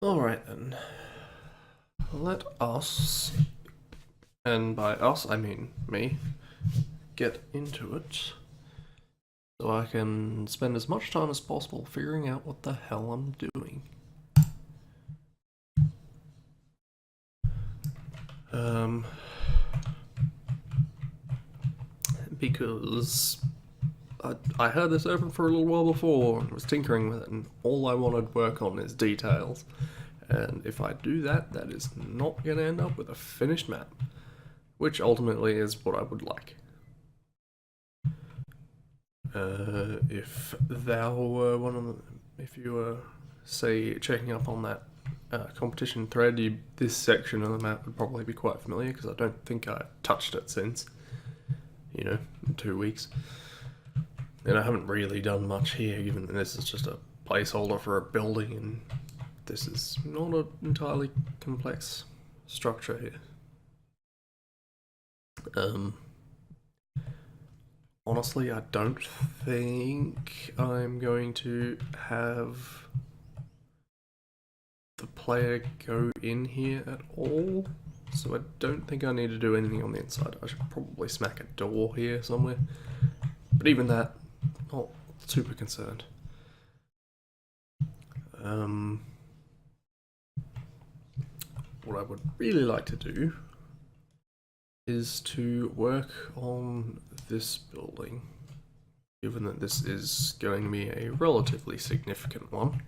Alright then, let us, and by us I mean me, get into it so I can spend as much time as possible figuring out what the hell I'm doing. Because I had this open for a little while before and was tinkering with it, and all I wanted to work on is details. And if I do that, that is not going to end up with a finished map, which ultimately is what I would like. If thou were one of the, if you were, say, checking up on that competition thread, this section of the map would probably be quite familiar because I don't think I touched it since, 2 weeks. And I haven't really done much here, given that this is just a placeholder for a building, and this is not an entirely complex structure here. Honestly, I don't think I'm going to have the player go in here at all, so I don't think I need to do anything on the inside. I should probably smack a door here somewhere, but even that, not super concerned. What I would really like to do is to work on this building, given that this is going to be a relatively significant one.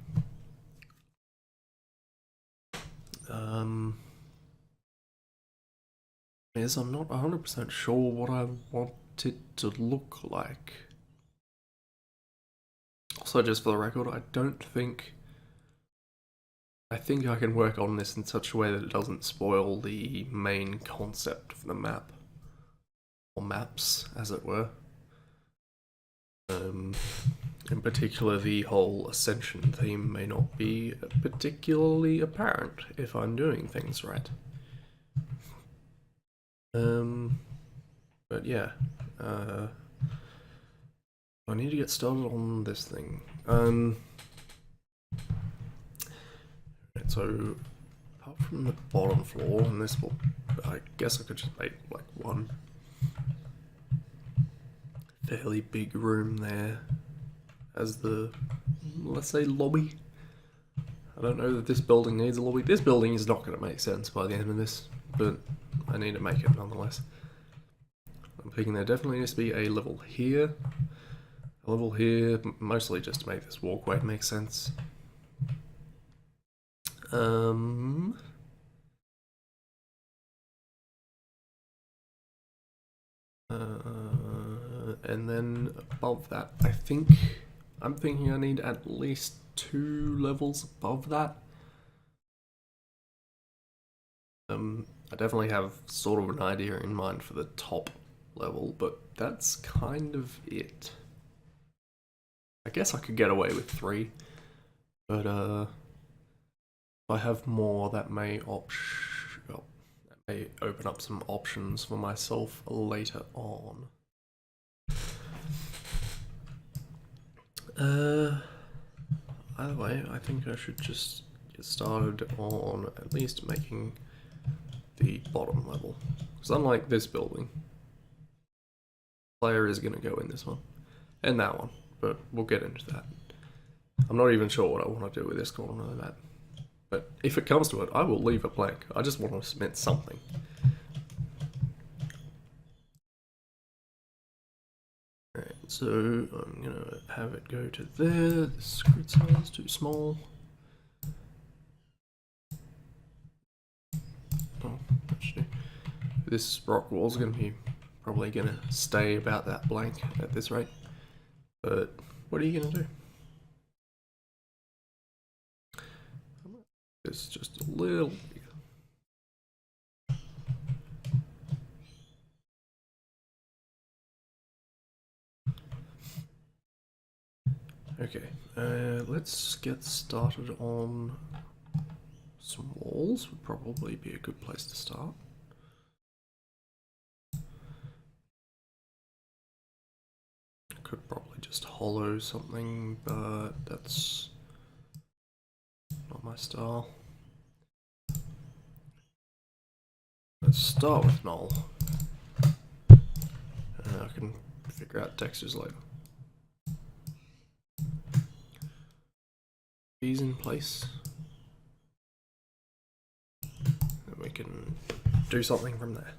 Is I'm not 100% sure what I want it to look like. Also, just for the record, I think I can work on this in such a way that it doesn't spoil the main concept of the map. Or maps, as it were. In particular, the whole Ascension theme may not be particularly apparent if I'm doing things right. But yeah, I need to get started on this thing. So, apart from the bottom floor, and this will, I guess I could just make like one fairly big room there as the, let's say, lobby. I don't know that this building needs a lobby. This building is not going to make sense by the end of this, but I need to make it nonetheless. I'm thinking there definitely needs to be a level here, mostly just to make this walkway make sense. And then above that, I'm thinking I need at least 2 levels above that. I definitely have sort of an idea in mind for the top level, but that's kind of it. I guess I could get away with 3, but if I have more, that may open up some options for myself later on. Either way, I think I should just get started on at least making the bottom level. Because unlike this building, player is going to go in this one and that one, but we'll get into that. I'm not even sure what I want to do with this corner of that, but if it comes to it, I will leave it blank. I just want to submit something. Alright, so I'm gonna have it go to there. This grid size is too small. Oh, actually, this rock wall is gonna be probably gonna stay about that blank at this rate. But what are you gonna do? It's just a little bigger. Okay, let's get started on some walls. Would probably be a good place to start. Could probably just hollow something, but that's not my style. Let's start with null. And I can figure out textures later. These in place. And we can do something from there.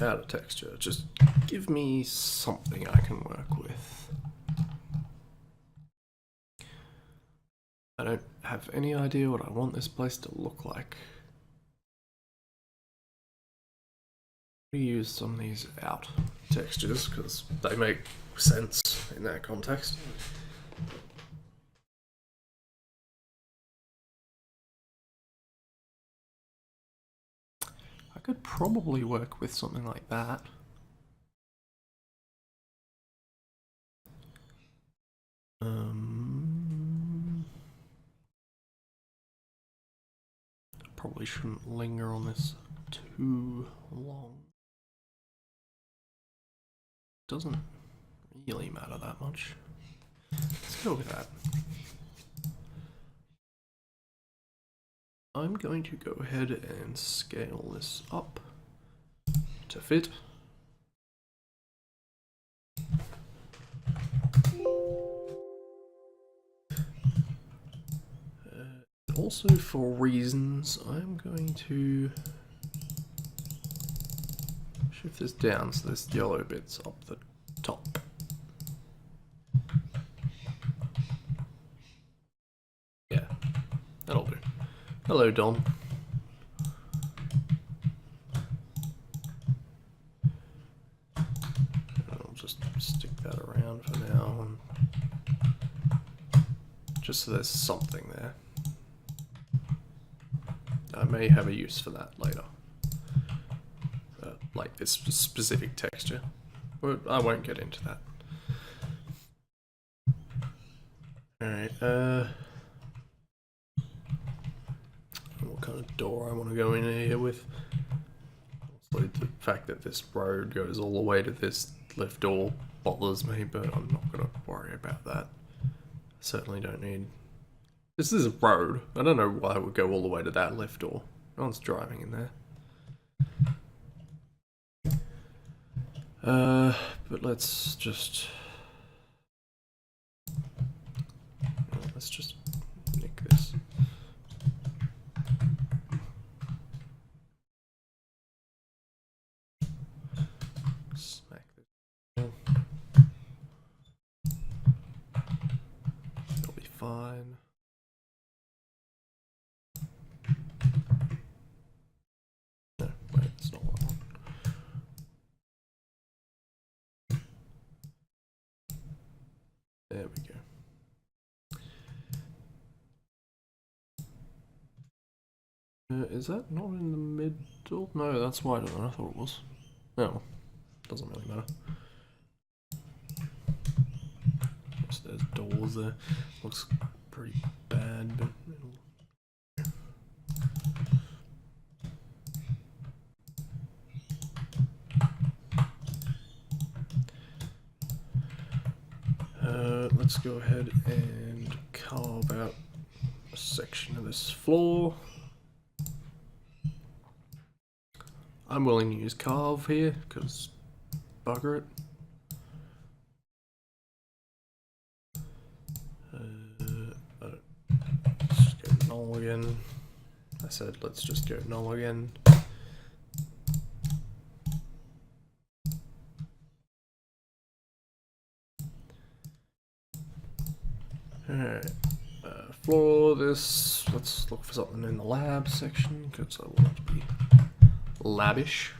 Out of texture, just give me something I can work with. I don't have any idea what I want this place to look like. We use some of these out textures because they make sense in that context. I could probably work with something like that. Probably shouldn't linger on this too long. Doesn't really matter that much. Let's go with that. I'm going to go ahead and scale this up to fit. Also, for reasons, I'm going to shift this down so this yellow bit's up the top. Yeah, that'll do. Hello, Don. I'll just stick that around for now, just so there's something there. I may have a use for that later. Like this specific texture. But I won't get into that. Alright, what kind of door I want to go in here with. Also, the fact that this road goes all the way to this lift door bothers me, but I'm not going to worry about that. I certainly don't need... This is a road. I don't know why it would go all the way to that lift door. No one's driving in there. But let's just nick this. Smack this. It'll be fine. No, wait, it's not what I want. There we go. Is that not in the middle? No, that's wider than I thought it was. No, doesn't really matter. So there's doors there. Looks pretty bad, but let's go ahead and carve out a section of this floor. I'm willing to use carve here, because bugger it. Let's go null again. I said let's just go null again. Alright, for this, let's look for something in the lab section, because I want it to be lavish.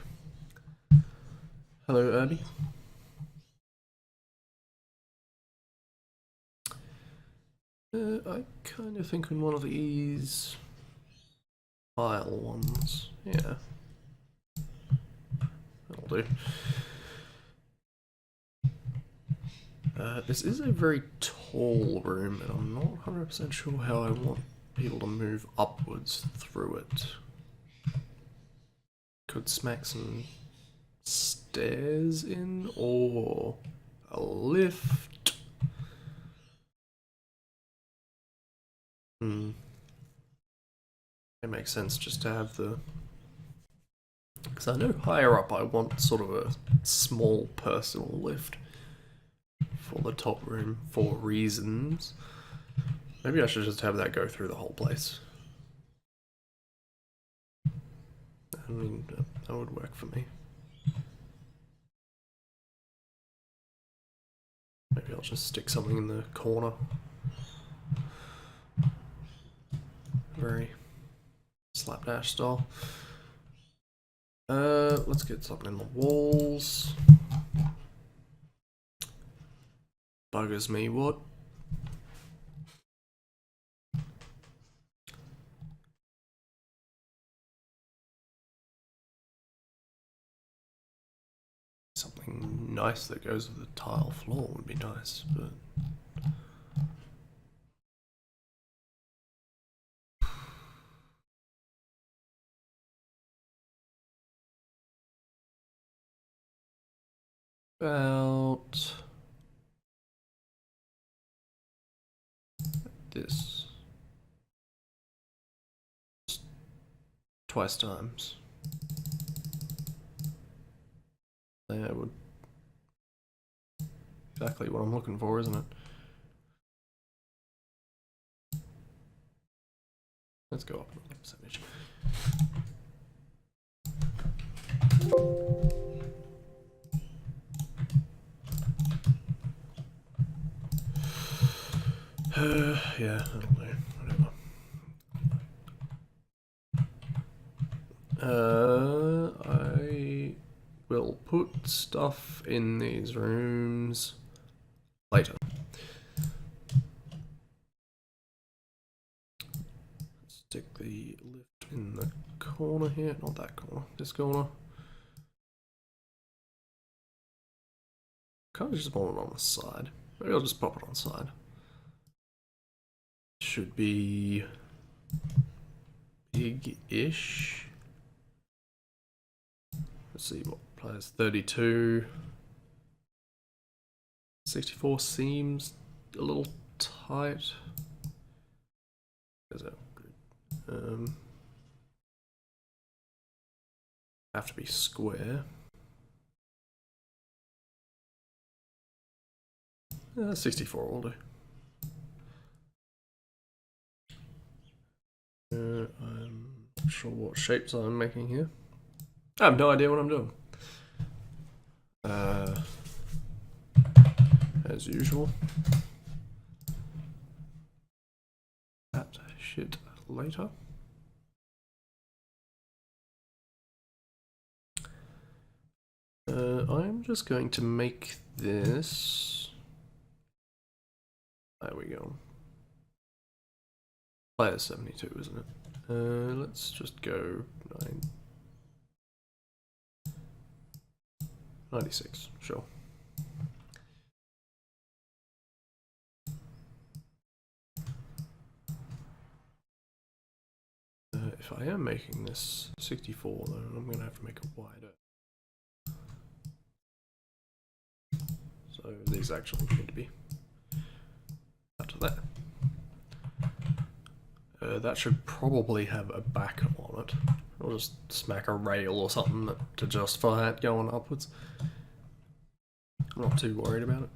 Hello, Irby. I kind of think in one of these file ones, yeah. That'll do. This is a very tall room, and I'm not 100% sure how I want people to move upwards through it. Could smack some stairs in, or a lift. It makes sense just to have the... Because I know higher up I want sort of a small personal lift for the top room for reasons. Maybe I should just have that go through the whole place. I mean, that would work for me. Maybe I'll just stick something in the corner. Very slapdash style. Let's get something in the walls. Buggers me, what? Something nice that goes with the tile floor would be nice, but... About... this. Twice times. That would... exactly what I'm looking for, isn't it? Let's go up another percentage. Yeah, that'll do. Whatever. I will put stuff in these rooms later. Stick the lift in the corner here, not that corner, this corner. Can't I just put it on the side? Maybe I'll just pop it on the side. Should be big-ish. Let's see what players 32. 64 seems a little tight. Is it? Have to be square. 64 will do. I'm not sure what shapes I'm making here. I have no idea what I'm doing. As usual. That shit later. I'm just going to make this. There we go. Player 72, isn't it? Let's just go 96, sure. If I am making this 64, then I'm going to have to make it wider. So these actually need to be up to that. That should probably have a back on it. I'll just smack a rail or something to justify it going upwards. I'm not too worried about it.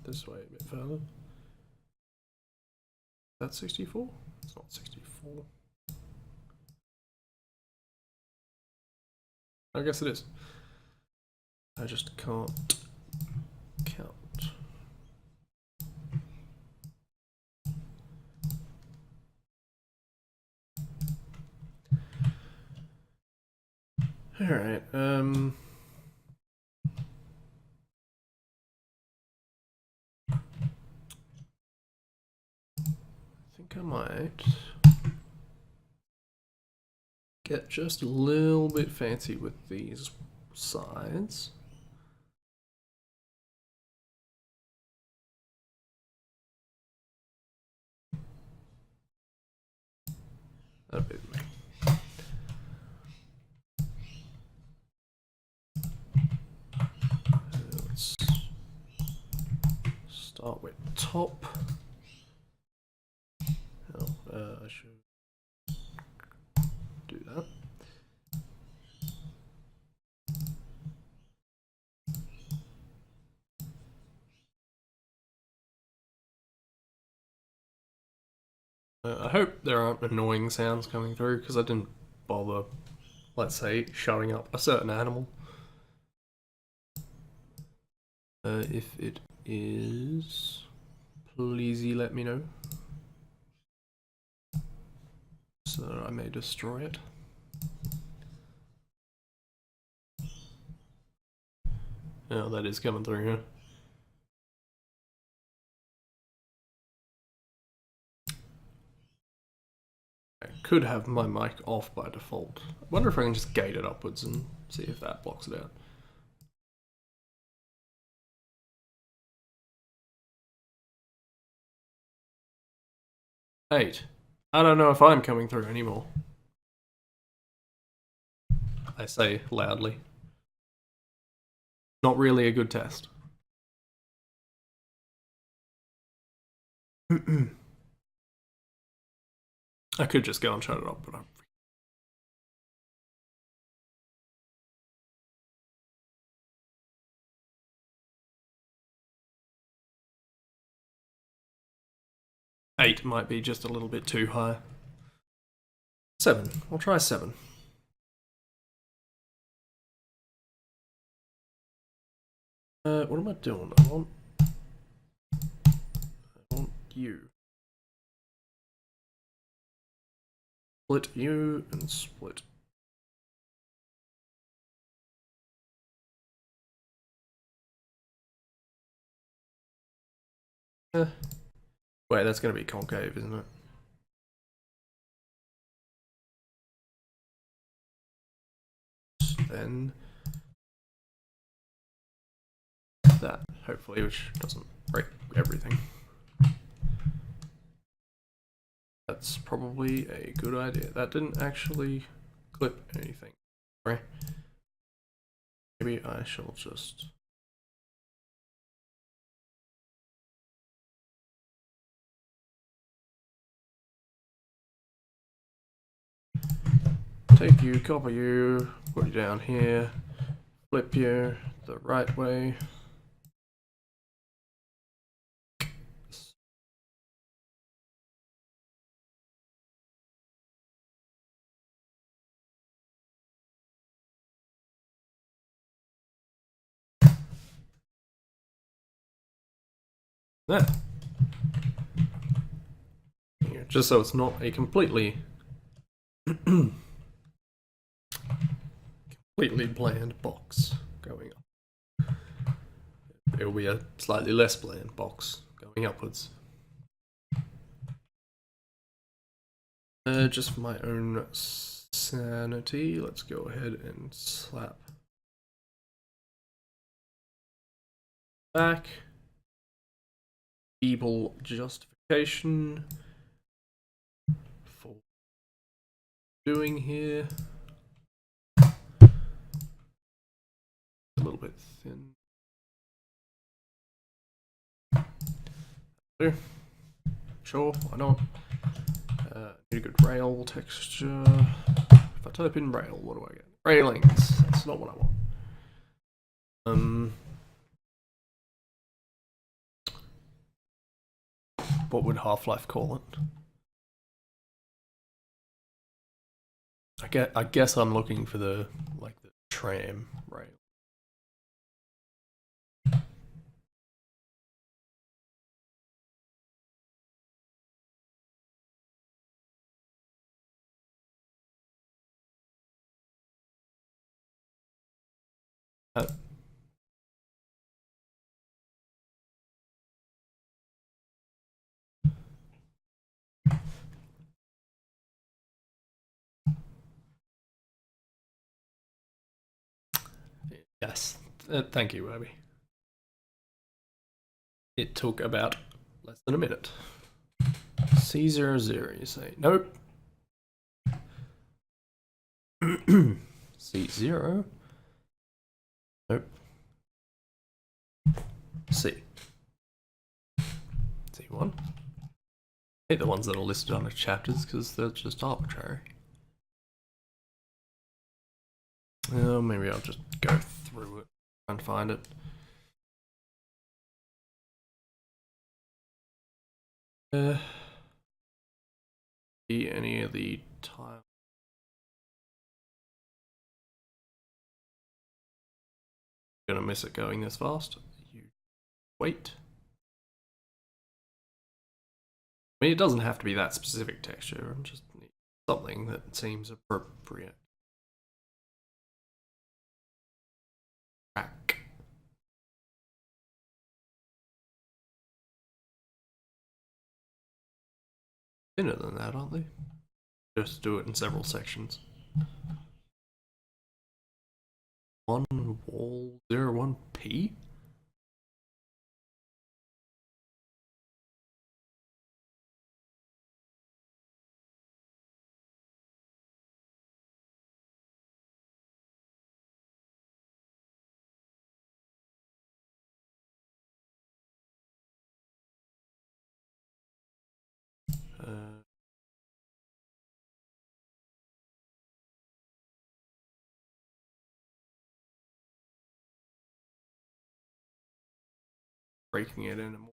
This way a bit further. That's 64? It's not 64. I guess it is. I just can't count. Alright, I think I might get just a little bit fancy with these sides. That'd be me. start with top. Oh, I should do that. I hope there aren't annoying sounds coming through because I didn't bother, let's say, shutting up a certain animal. If it is, please let me know so that I may destroy it. Oh, that is coming through here. I could have my mic off by default. I wonder if I can just gate it upwards and see if that blocks it out. Eight. I don't know if I'm coming through anymore. I say loudly. Not really a good test. I could just go and shut it up, but I'm... Eight might be just a little bit too high. 7. We'll try 7. What am I doing? I want you. Split you and split. Wait, that's going to be concave, isn't it? Then that, hopefully, which doesn't break everything. That's probably a good idea. That didn't actually clip anything. Right? Maybe I shall just... take you, copy you, put you down here, flip you the right way. There. Here, just so it's not a completely completely bland box going up. It will be a slightly less bland box going upwards. Just for my own sanity, let's go ahead and slap back. Feeble justification for doing here. A little bit thin. Sure, why not? Need a good rail texture. If I type in rail, what do I get? Railings. That's not what I want. What would Half-Life call it? I guess I'm looking for the tram rail. Yes, thank you, Abby. It took about less than a minute. C00, you say? Nope. C0. Nope. C. See one. I hate the ones that are listed under chapters because they're just arbitrary. Maybe I'll just go through it and find it. See any of the time. Gonna miss it going this fast. You wait. I mean, it doesn't have to be that specific texture. I'm just something that seems appropriate. Crack. Thinner than that, aren't they? Just do it in several sections. One wall 01p. Breaking it in more.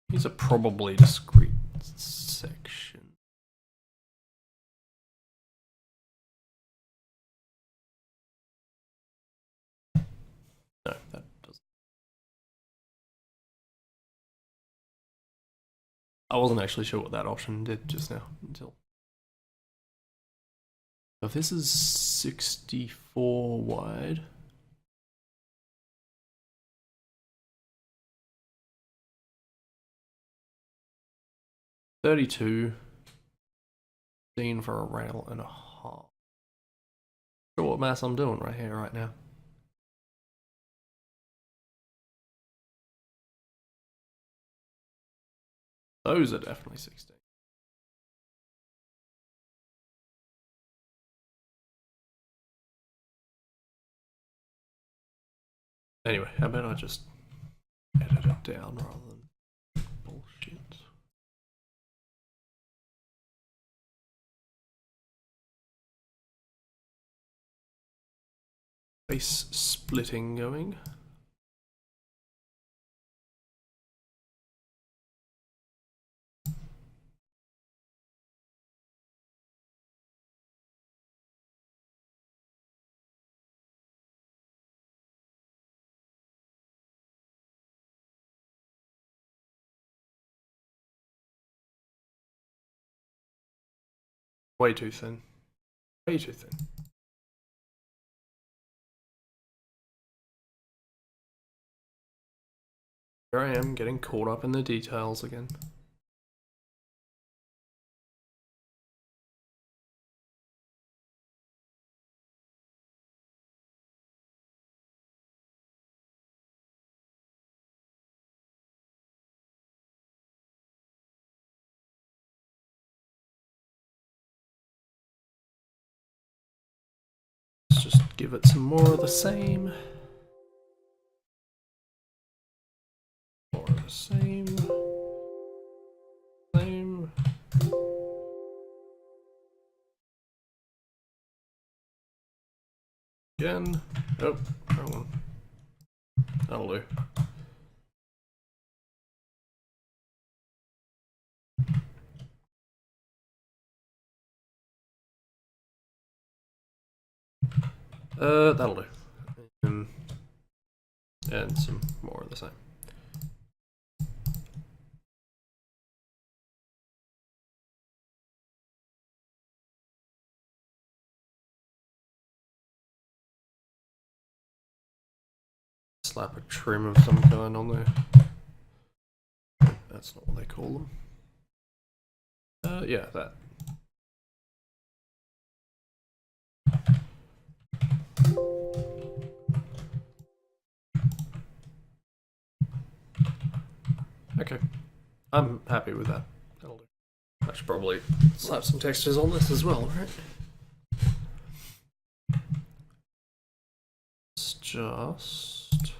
These are probably discrete sections. No, that doesn't. I wasn't actually sure what that option did just now until. If this is 64 wide. $32 for a rail and a half. Sure what mass I'm doing right here, right now. Those are definitely 16. Anyway, how about I just edit it down rather than bullshit. Face splitting going. Way too thin. Way too thin. Here I am getting caught up in the details again. Let's just give it some more of the same. More of the same. Same. Again. Oh, wrong one. That'll do. That'll do. And some more of the same. Slap a trim of some kind on there. That's not what they call them. Yeah, that. Okay, I'm happy with that. That'll do. I should probably slap some textures on this as well, right? Let's just just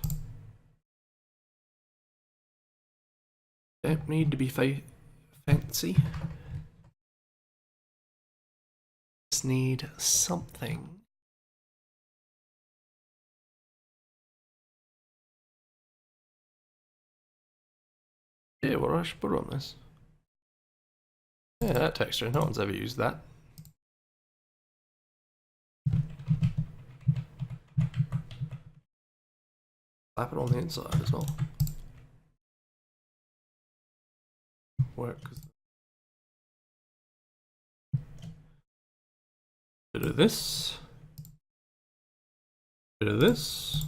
don't need to be fancy. Just need something. Yeah, what I should put on this? Yeah, that texture. No one's ever used that. Slap it on the inside as well. Work. Bit of this. Bit of this.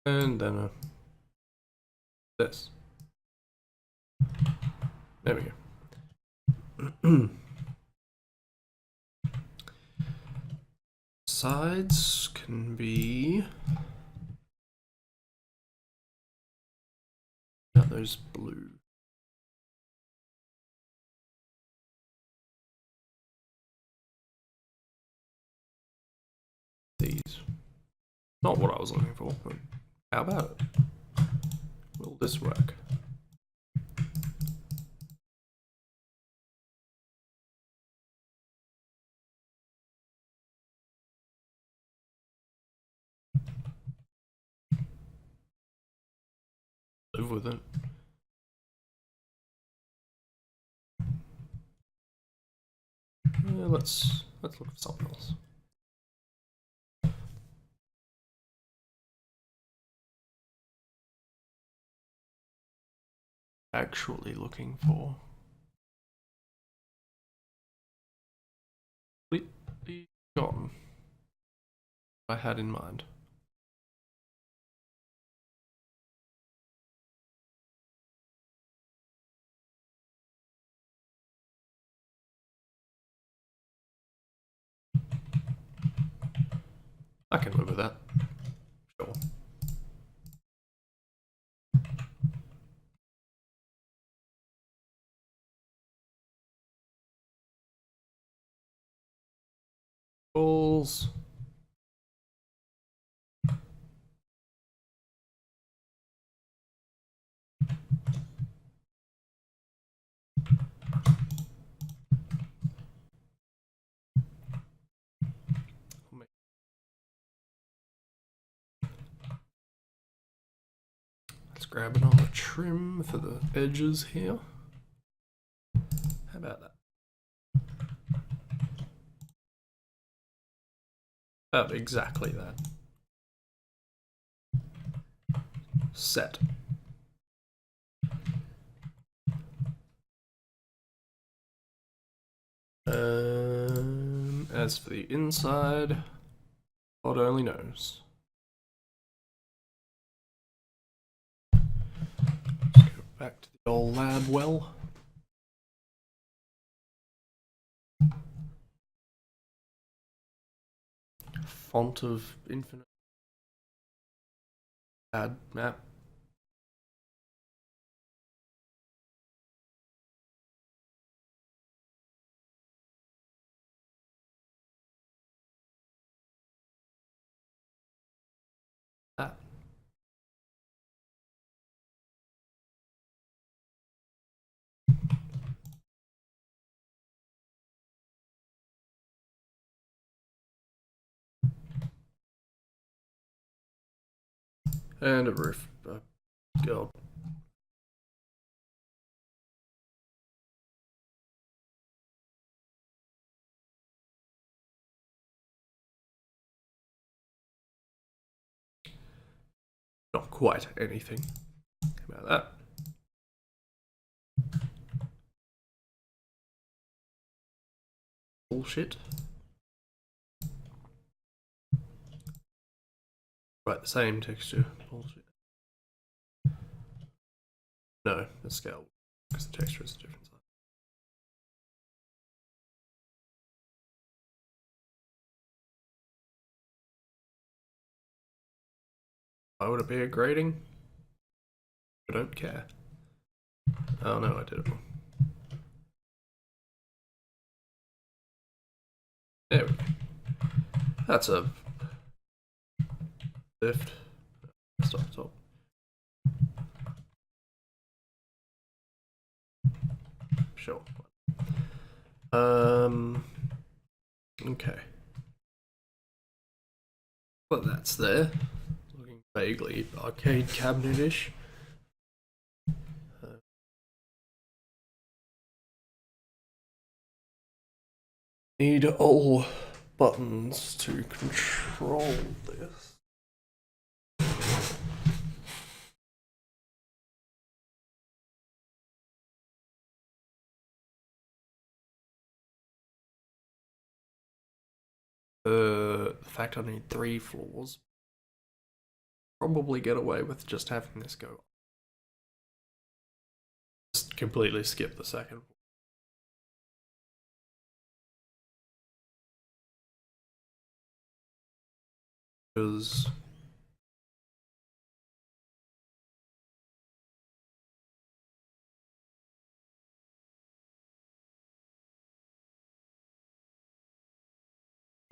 And then this. There we go. Sides can be. Got those blue. These. Not what I was looking for, but how about it? Will this work? Live with it. Yeah, let's look for something else. Actually looking for. Completely gone. I had in mind. I can live with that. Sure. Balls. Let's grab another trim for the edges here. How about that? About exactly that. Set. As for the inside, God only knows. Let's go back to the old lab well. Font of infinite. Add map. That. And a roof. God. Not quite anything. How about that? Bullshit. Right, the same texture. Bullshit. No, the scale. Because the texture is a different size. Why would it be a grading? I don't care. Oh no, I did it wrong. There we go. That's a lift. Stop, stop. Sure. Okay. Well, that's there. Looking vaguely arcade cabinet-ish. Need all buttons to control this. The fact I need 3 floors. Probably get away with just having this go. Just completely skip the second. Because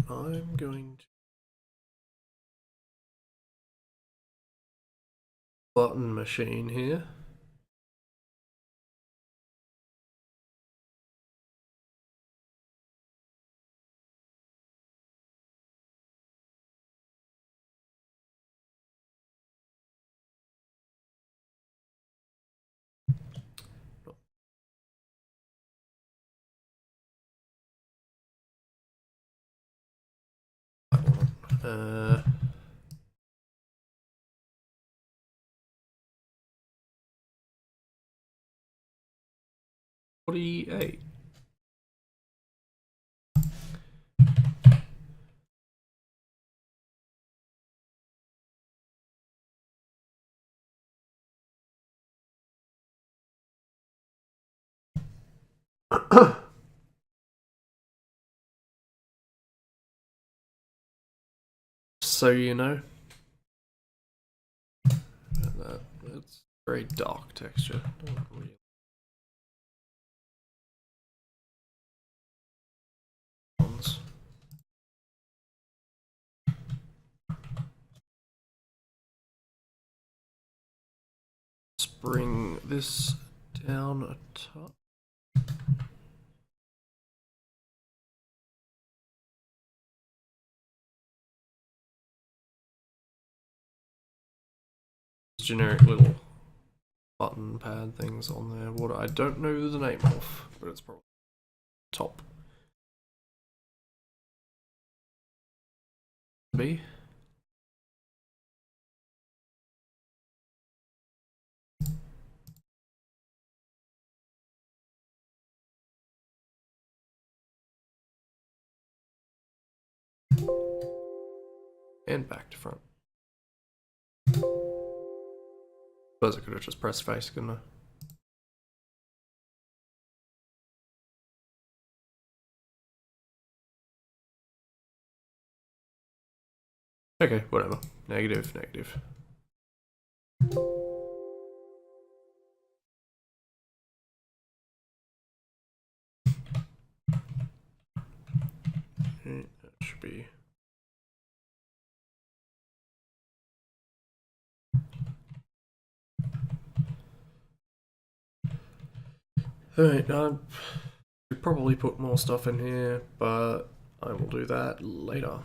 I'm going to button machine here. Uh, 48. So you know, it's very dark texture. Don't really ones. Let's bring this down a touch. Generic little button pad things on there. What I don't know the name of, but it's probably top. B. And back to front. Suppose I could have just pressed space, couldn't I? Okay, whatever. Negative, negative. Okay, that should be. Alright, I should probably put more stuff in here, but I will do that later.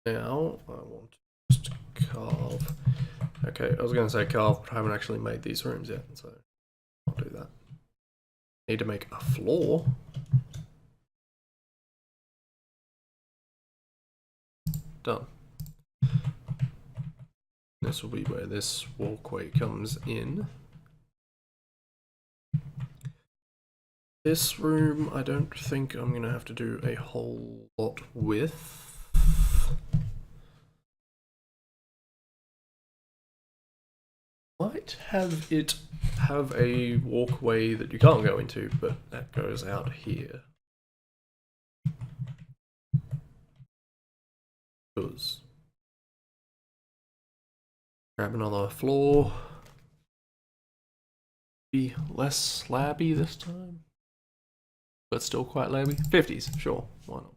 Now, I want to just carve. Okay, I was going to say carve, but I haven't actually made these rooms yet, so I'll do that. Need to make a floor. Done. This will be where this walkway comes in. This room, I don't think I'm going to have to do a whole lot with. Might have it have a walkway that you can't go into, but that goes out here. Because grab another floor. Be less slabby this time. but still quite labby. 50s, sure, why not?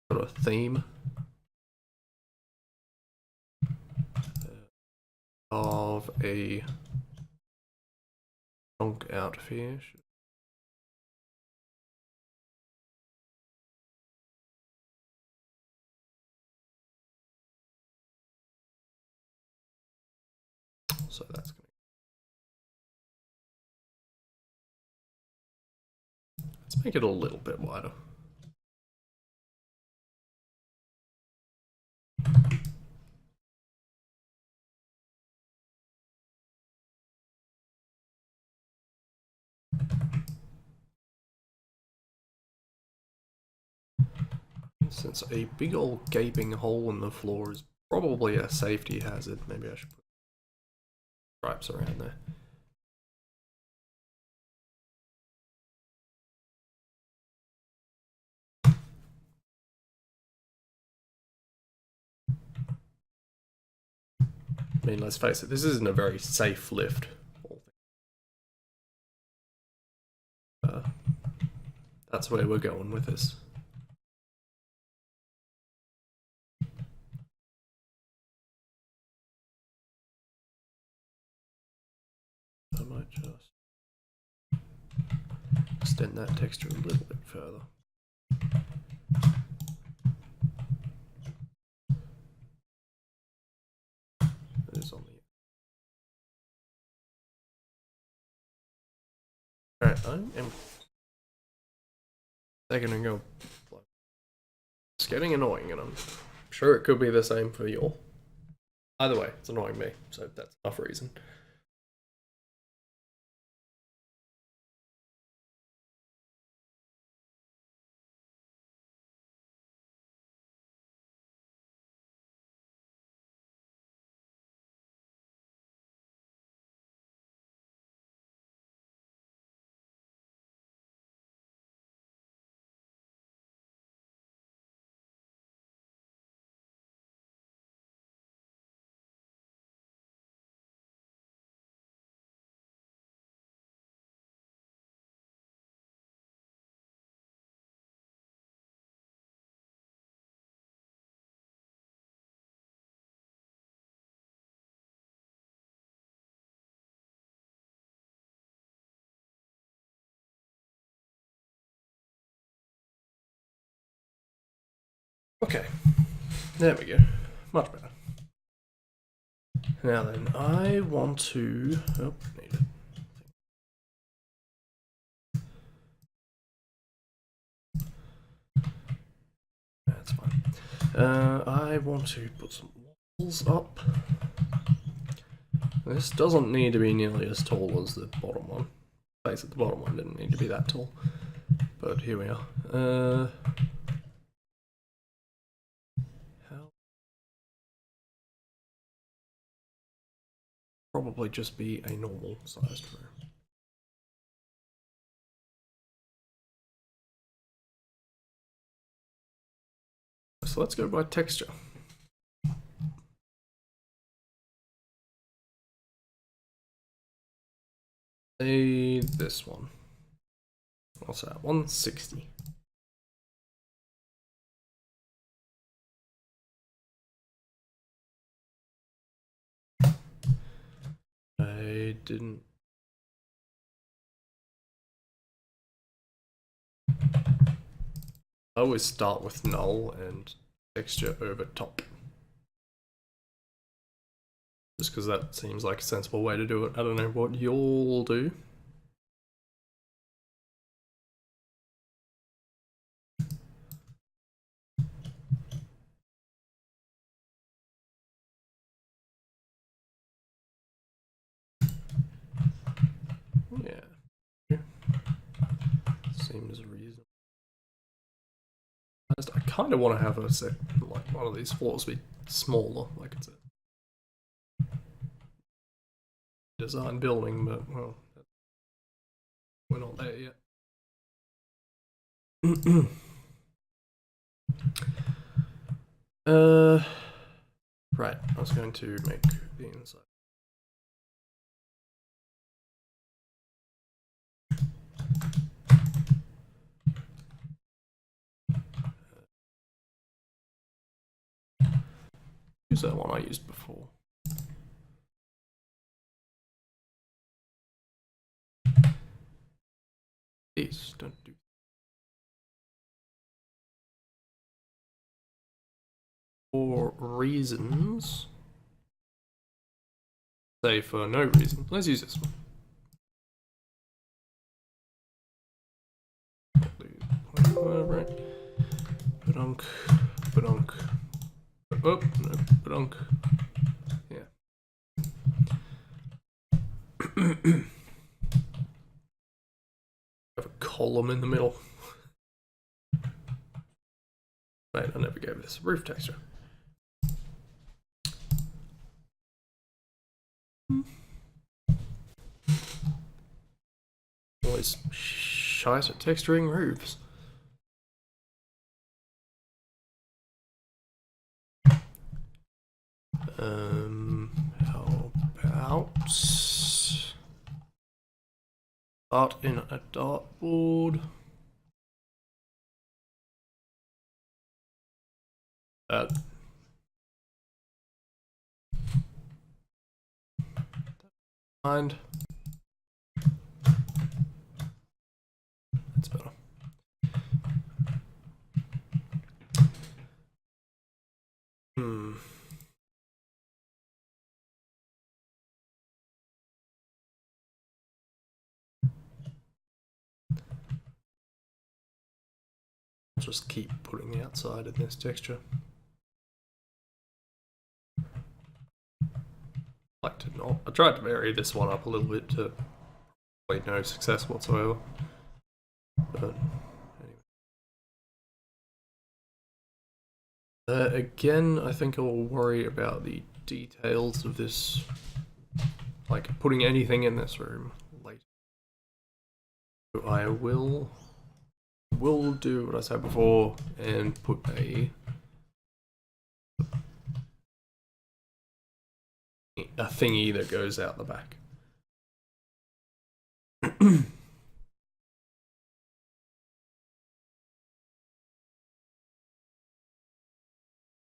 Got a theme of a donk out fish. So that's going to... Let's make it a little bit wider. Since a big old gaping hole in the floor is probably a safety hazard, maybe I should put stripes around there. I mean, let's face it, this isn't a very safe lift. That's where we're going with this. I might just extend that texture a little bit further. It is on the... Alright, I am... They're gonna go... It's getting annoying, and I'm sure it could be the same for you all. Either way, it's annoying me, so that's enough reason. Okay, there we go. Much better. Now then, I want to... Oh, need it. That's fine. I want to put some walls up. This doesn't need to be nearly as tall as the bottom one. Face at the bottom one didn't need to be that tall. But here we are. Probably just be a normal sized room. So let's go by texture. Say this one. What's that? 160. I didn't... I always start with null and texture over top. Just because that seems like a sensible way to do it. I don't know what you'll do. Yeah. Seems reasonable. I kind of want to have a set, like one of these floors be smaller, like it's a design building, but well, we're not there yet. Right, I was going to make the inside Use that one I used before. Please don't do. For reasons. Say for no reason. Let's use this one. Right. Badunk. Badunk. Oh, no. Badunk. Yeah. Have a column in the middle. Wait, I never gave this a roof texture. Always shite at texturing roofs. How about art in a dartboard? Mind. That's better. Just keep putting the outside in this texture. Like to not. I tried to vary this one up a little bit to probably no success whatsoever. But anyway. Again, I think I'll worry about the details of this, like putting anything in this room later. So I will do what I said before and put a thingy that goes out the back.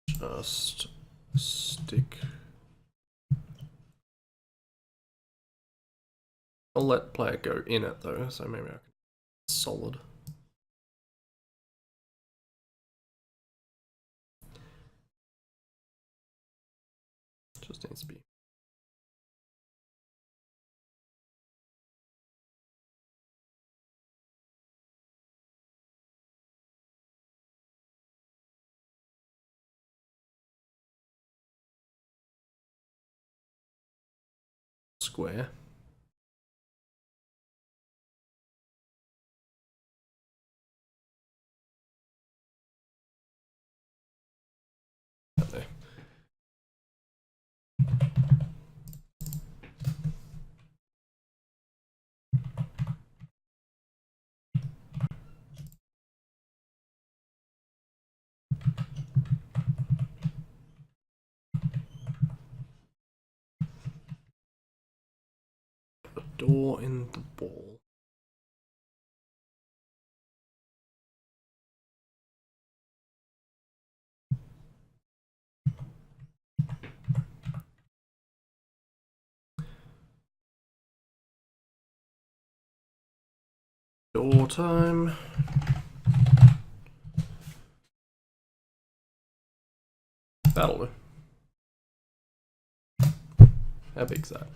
Just stick. I'll let player go in it though, so maybe I can solid. Just needs to be. Square. There. A door in the wall. Door time. That'll do. How big's that?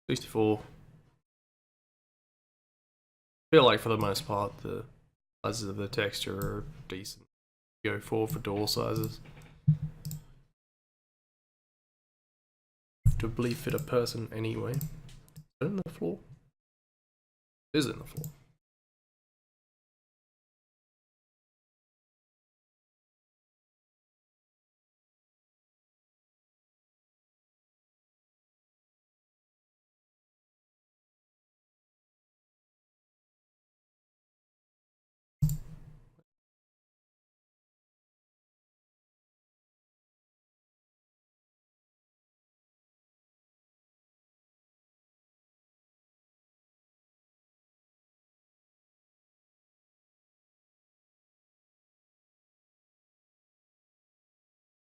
64. I feel like for the most part the sizes of the texture are decent. Go for door sizes. Comfortably fit a person anyway. Is it in the floor? It is in the floor.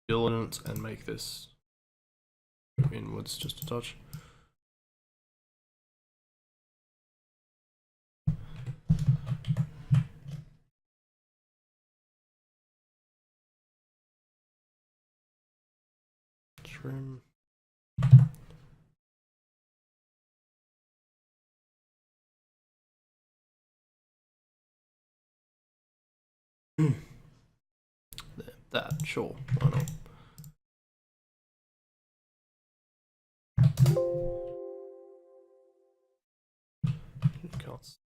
diligence and make this inwards just a touch. Trim. That, sure, why not? Can't.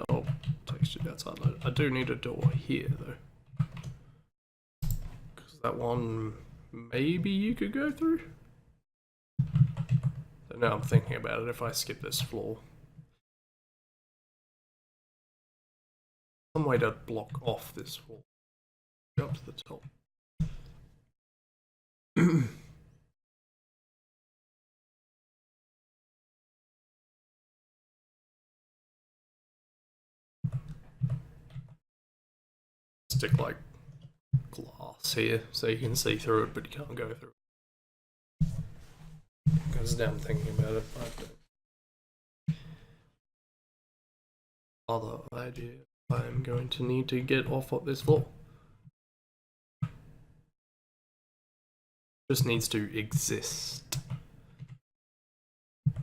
Oh, textured outside. I do need a door here though, because that one maybe you could go through. So now I'm thinking about it. If I skip this floor, some way to block off this floor. Go up to the top. Stick like glass here so you can see through it, but you can't go through it. Because now I'm thinking about it, other idea. I'm going to need to get off of this floor. Just needs to exist. At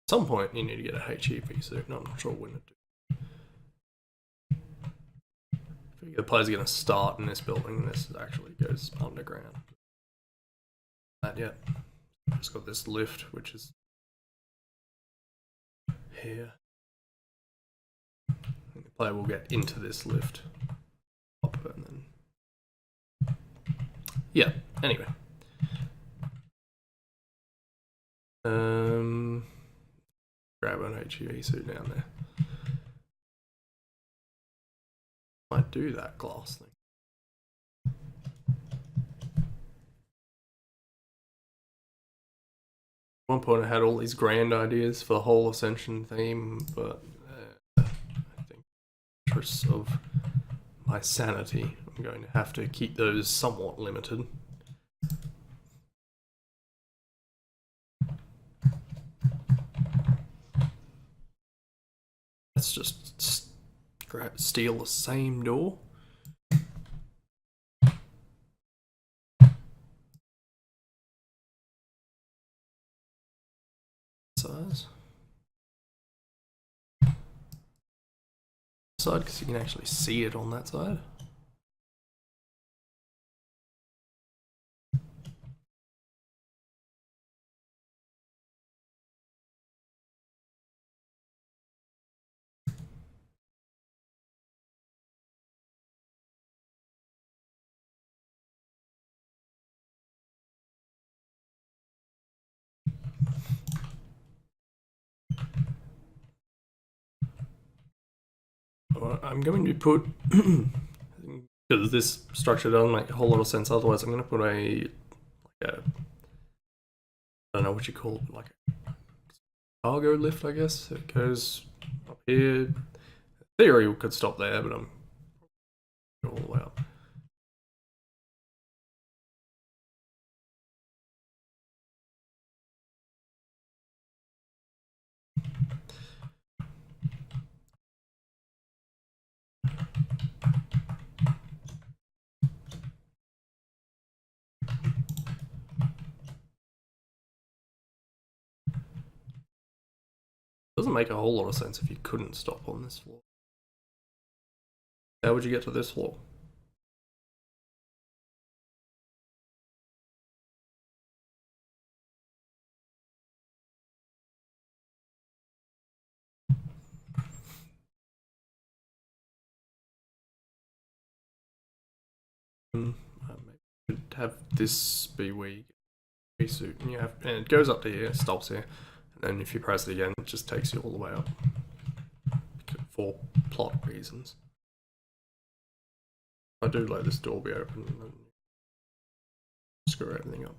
some point you need to get a HEV suit, and I'm not sure when to do. The play's going to start in this building, and this actually goes underground. Not yet. Just got this lift, which is here. And the player will get into this lift. Up and then. Yeah, anyway. Grab an HEV suit down there. Might do that glass thing. At one point I had all these grand ideas for the whole Ascension theme, but I think in the interest of my sanity, I'm going to have to keep those somewhat limited. Let's just steal the same door. Size. Side, because you can actually see it on that side. I'm going to put, because this structure doesn't make a whole lot of sense otherwise, I'm going to put I don't know what you call it, like a cargo lift, I guess. It goes up here. In theory, we could stop there, but I'm all the way up. Doesn't make a whole lot of sense if you couldn't stop on this floor. How would you get to this floor? Maybe you could have this be where you get a suit, and you have, and it goes up to here, it stops here, and then if you press it again, it just takes you all the way up. For plot reasons. I do let this door be open and screw everything up.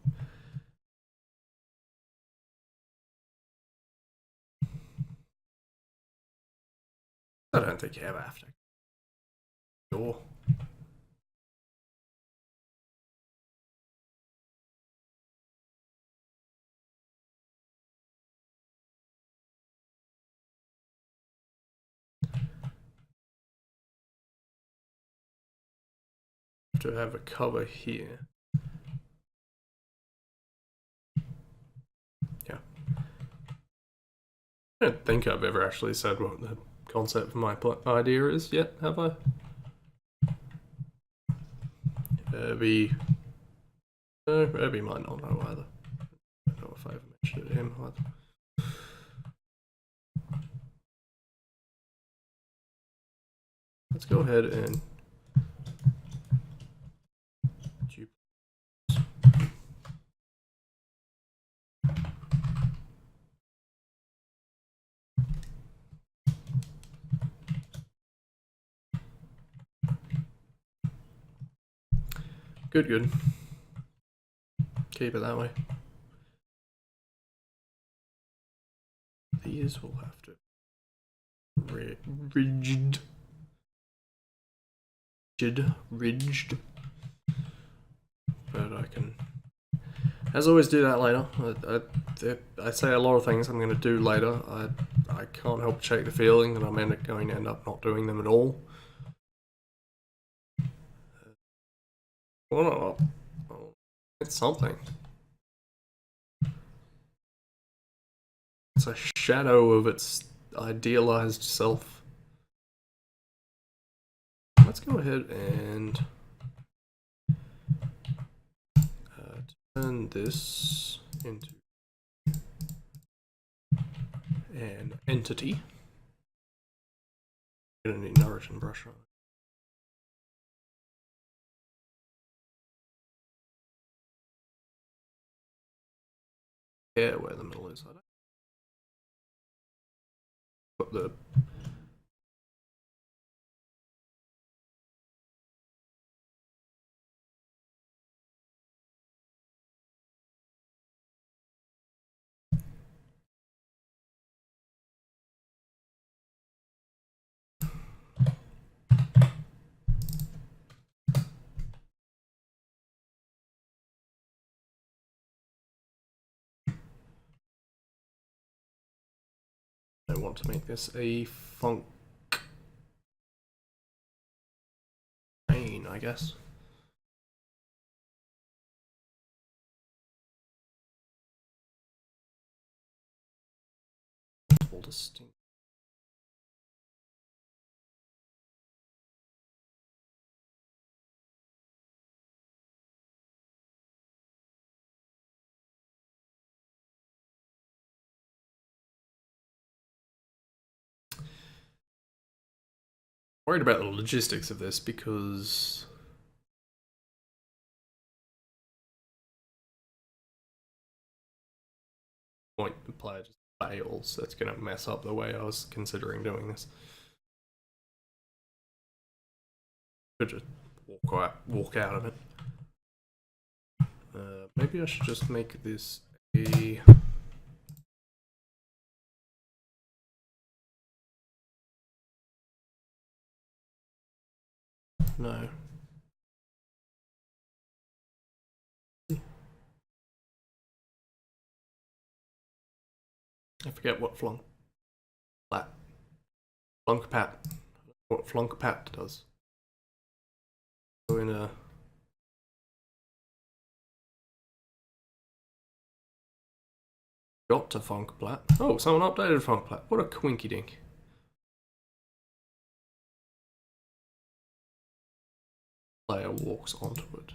I don't think you ever have to. Door. To have a cover here. Yeah. I don't think I've ever actually said what the concept of my idea is yet, have I? Herbie. No, Herbie might not know either. I don't know if I ever mentioned it to him either. Let's go ahead and good. Keep it that way. These will have to ridged, but I can, as always, do that later. I say a lot of things I'm going to do later. I can't help but shake the feeling that I'm going to end up not doing them at all. Well, it's something. It's a shadow of its idealized self. Let's go ahead and turn this into an entity. Gonna need nourish and brush on. Yeah, where the middle is. I don't put the I want to make this a funk train, I guess. Multiple distinct. Worried about the logistics of this because point the player just fails. That's going to mess up the way I was considering doing this. Could just walk out of it. Maybe I should just make this a. No. I forget what flunkapat. What flunkapat does. Go in a. Got to funkplat. Oh, someone updated funkplat. What a quinky dink. Player walks onto it.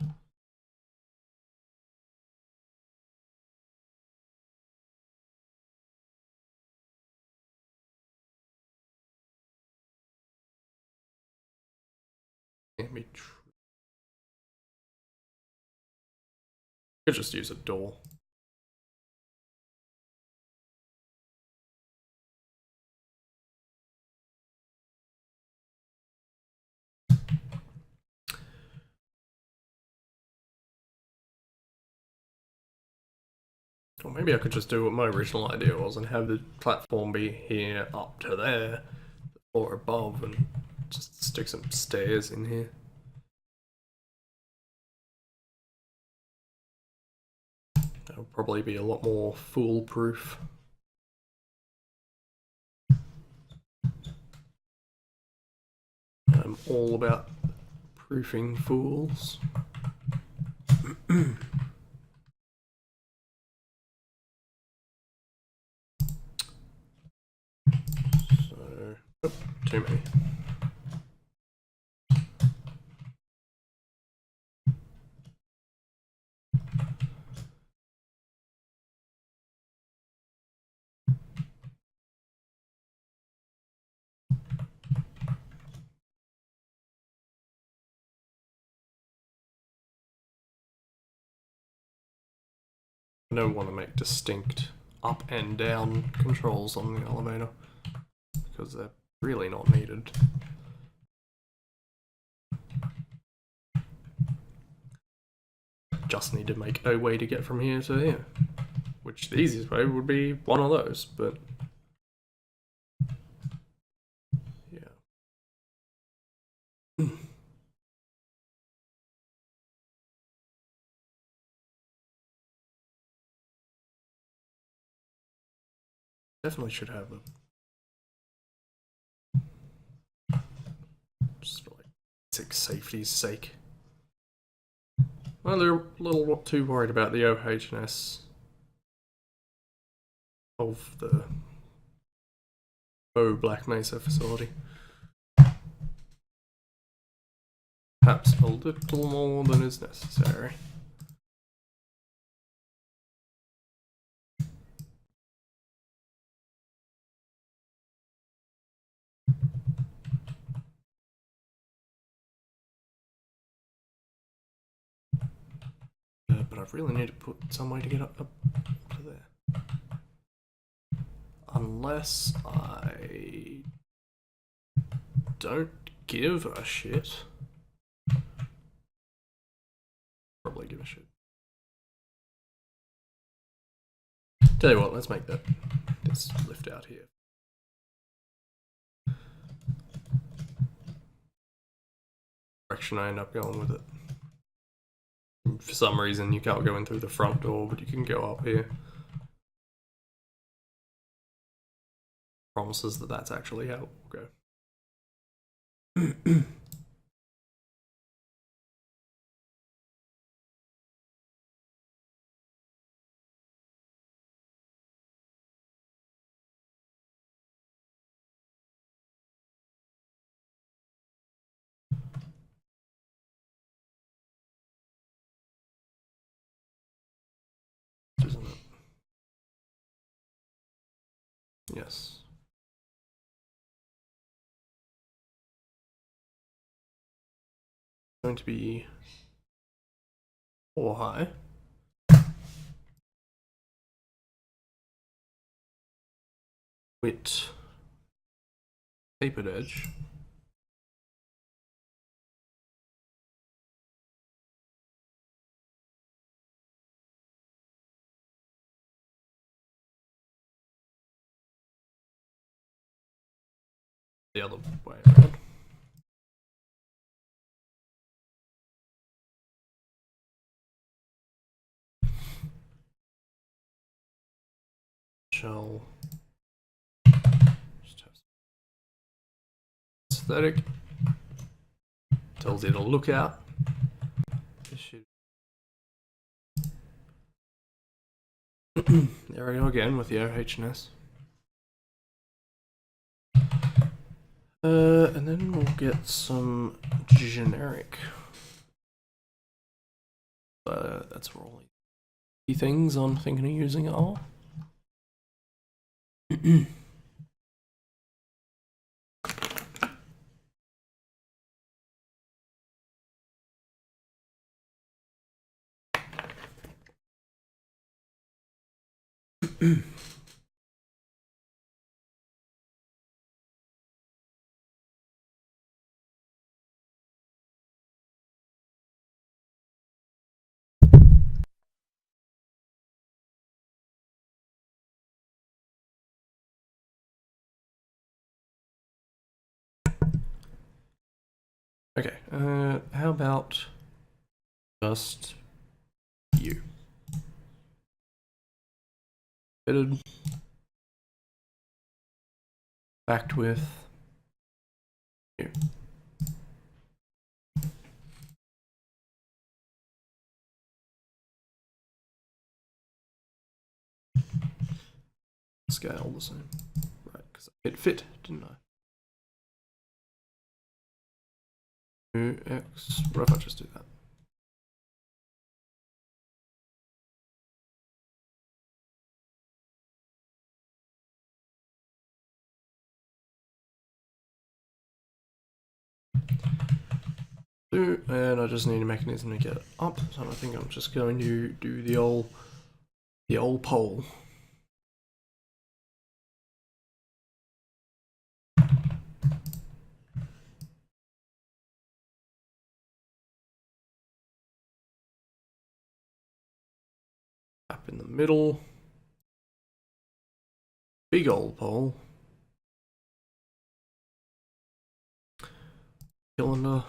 Could just use a door. Or maybe I could just do what my original idea was and have the platform be here up to there. The floor above and just stick some stairs in here. That'll probably be a lot more foolproof. I'm all about proofing fools. So, oh, too many. I don't want to make distinct up and down controls on the elevator because they're really not needed. Just need to make a way to get from here to here, which the easiest way would be one of those, but yeah. Definitely should have a just for like basic safety's sake. Well, they're a little too worried about the OH&S of the Black Mesa facility. Perhaps a little more than is necessary. But I really need to put some way to get up to there. Unless I don't give a shit. Probably give a shit. Tell you what, let's make this lift out here. Direction I end up going with it. For some reason you can't go in through the front door, but you can go up here. Promises that that's actually how it will go. Isn't it? Yes. Going to be 4 high. Width. Tapered edge. The other way around. Shall just have aesthetic. Tells you to look out. There we go again with the OH&S. And then we'll get some generic. That's where all the things I'm thinking of using are. Okay, how about just you? Fitted, backed with you. Scale the same. Right, because it fit, didn't I? 2x. What if I just do that? And I just need a mechanism to get it up, so I think I'm just going to do the old pole. Up in the middle. Big old pole. Cylinder.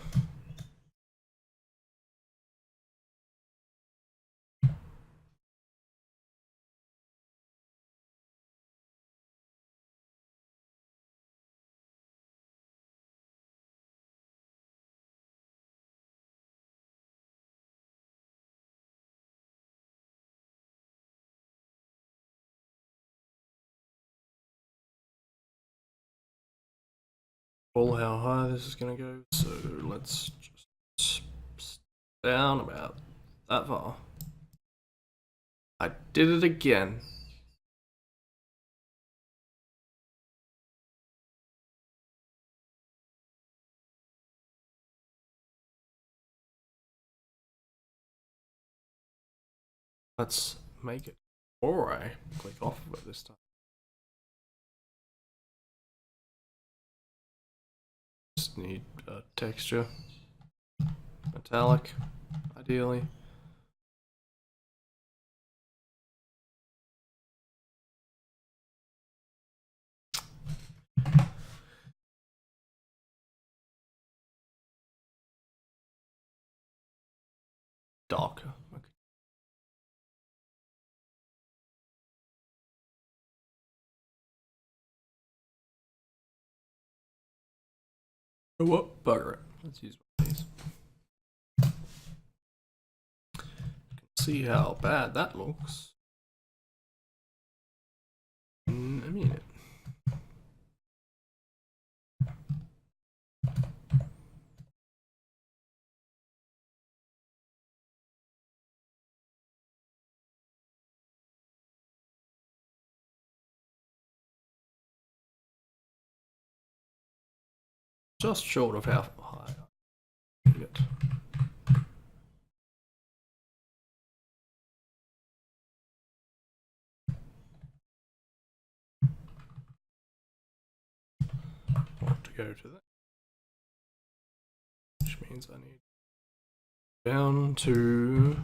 All how high this is going to go, so let's just down about that far. I did it again. Let's make it. Or I click off of it this time. Just need a texture. Metallic, ideally. Darker. Okay. Oh, what? Bugger it. Let's use one of these. See how bad that looks. I mean it. Just short of how high I can get. Want to go to that. Which means I need down to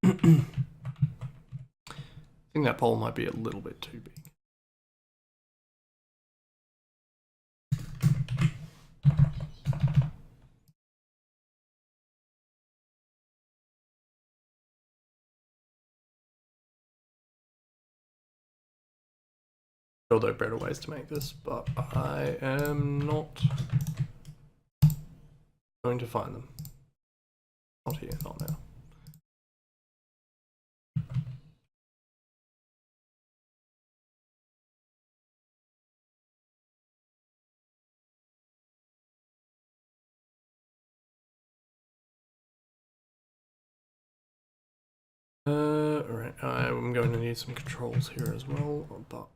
I think that pole might be a little bit too big. Sure, there are better ways to make this, but I am not going to find them. Not here, not now. Right, I'm going to need some controls here as well, but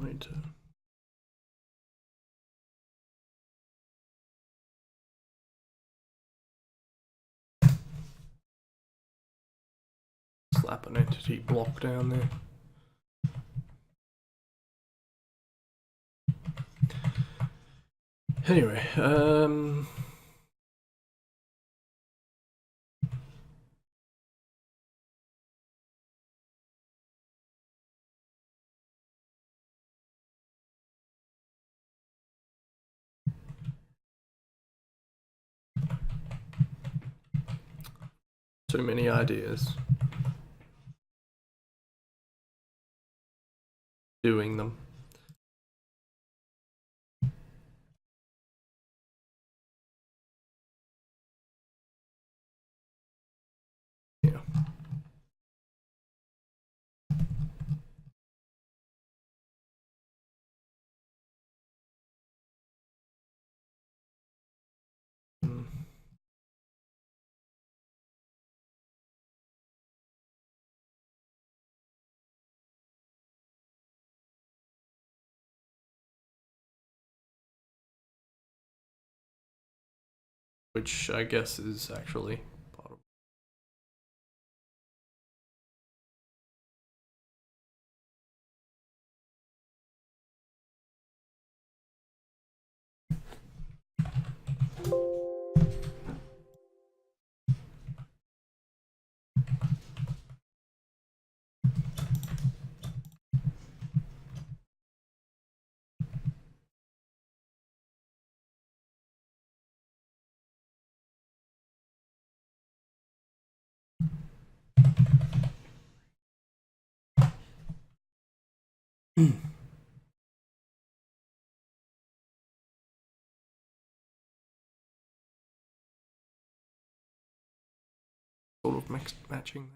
I need to. Slap an entity block down there. Anyway, too many ideas. Doing them. Yeah. Which I guess is actually part of. Sort of matching.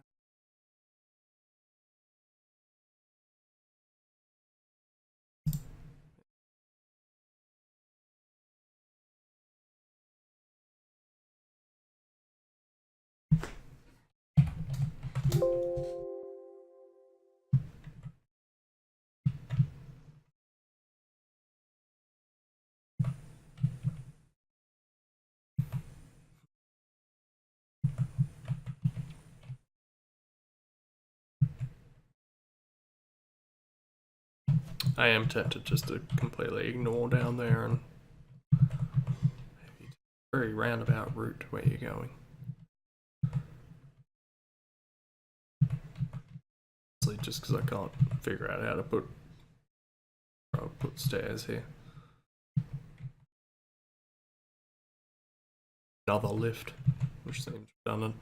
I am tempted just to completely ignore down there and very roundabout route where you're going. Just because I can't figure out how to put stairs here. Another lift, which seems redundant.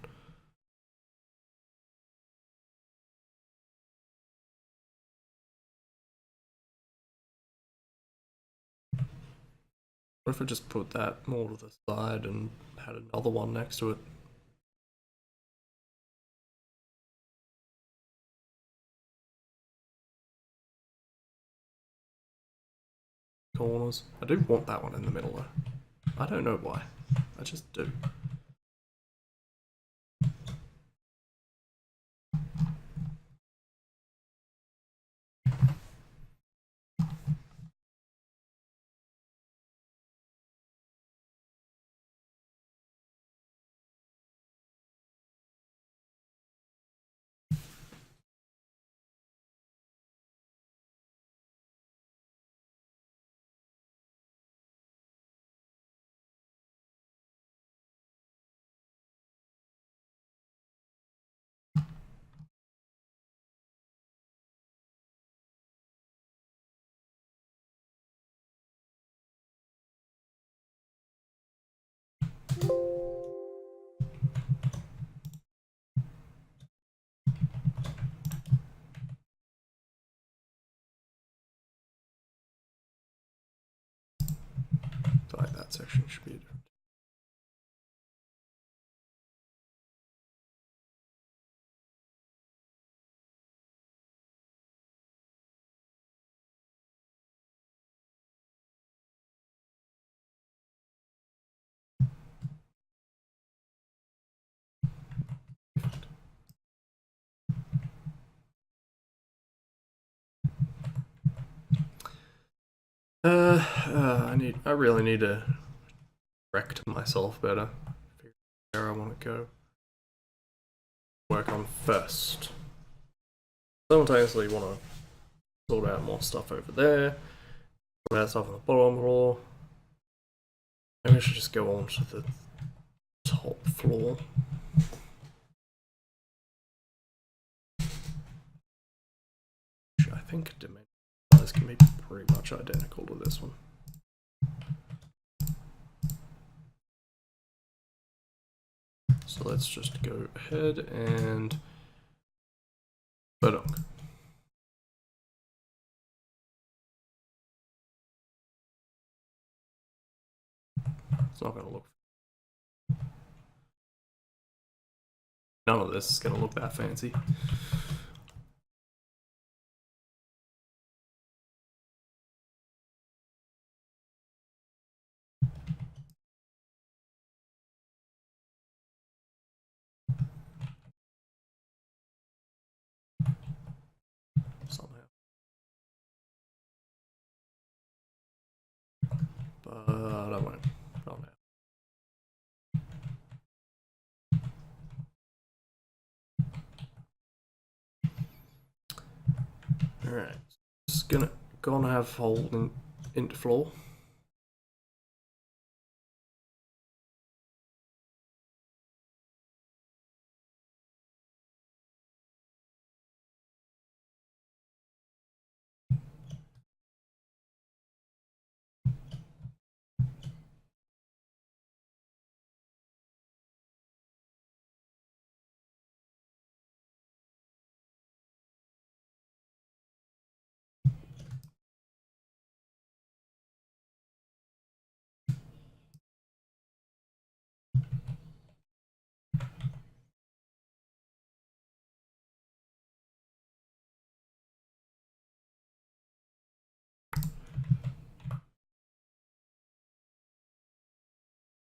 What if I just put that more to the side and had another one next to it? Corners. I do want that one in the middle though. I don't know why. I just do. I feel like that section should be different. I really need to direct myself better. Figure out where I want to go. Work on first. Simultaneously want to sort out more stuff over there. Sort out stuff on the bottom floor. Maybe I should just go on to the top floor. I think dimension size can be pretty much identical to this one. So let's just go ahead and Badunk. It's not going to look. None of this is going to look that fancy. Somehow. But I won't. Not now. Alright. Just gonna have hole into floor.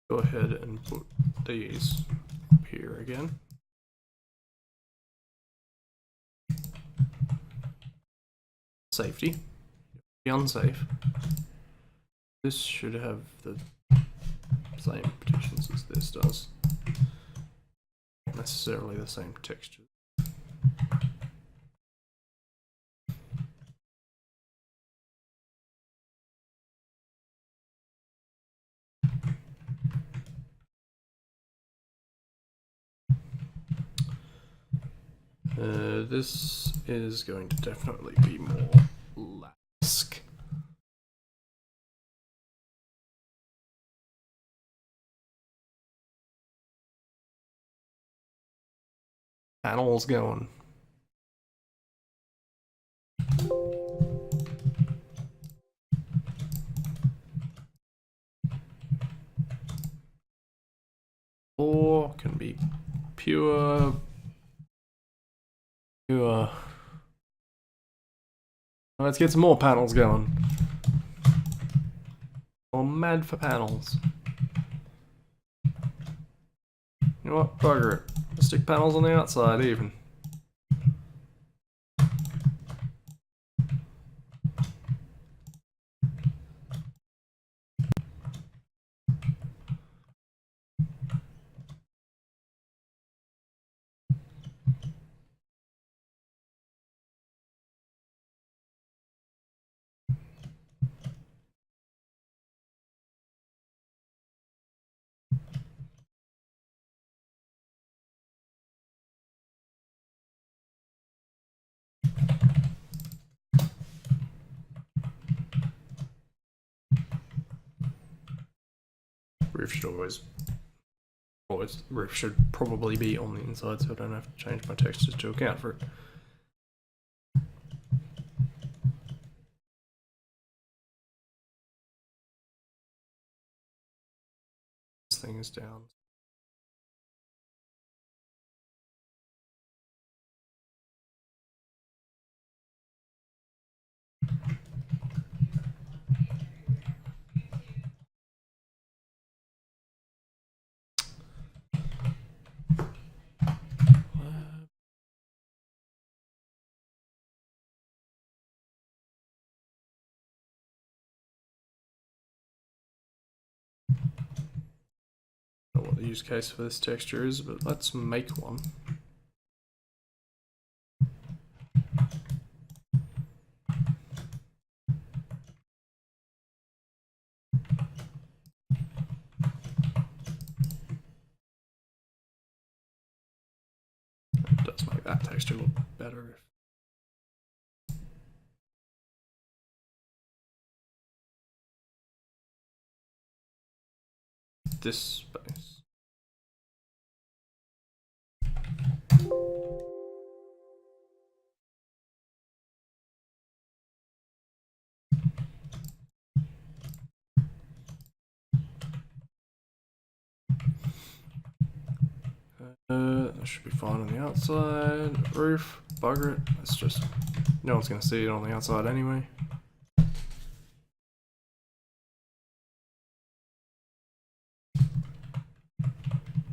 Go ahead and put these up here again. Safety. Be unsafe. This should have the same petitions as this does. Not necessarily the same texture. This is going to definitely be more lattice. Panels going. Or can be pure. Let's get some more panels going. I'm mad for panels. You know what? Bugger it. Let's stick panels on the outside even. Roof should probably be on the inside, so I don't have to change my textures to account for it. This thing is down. the use case for this texture is, but let's make one. It does make that texture look better. This space. That should be fine on the outside. Roof, bugger it. That's just, no one's gonna see it on the outside anyway.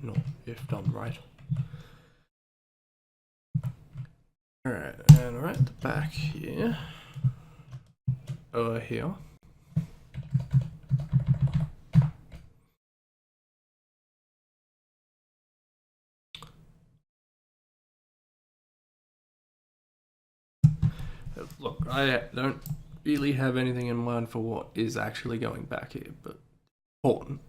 Not if done right. Alright, and right at the back here. Here. Look, I don't really have anything in mind for what is actually going back here, but important.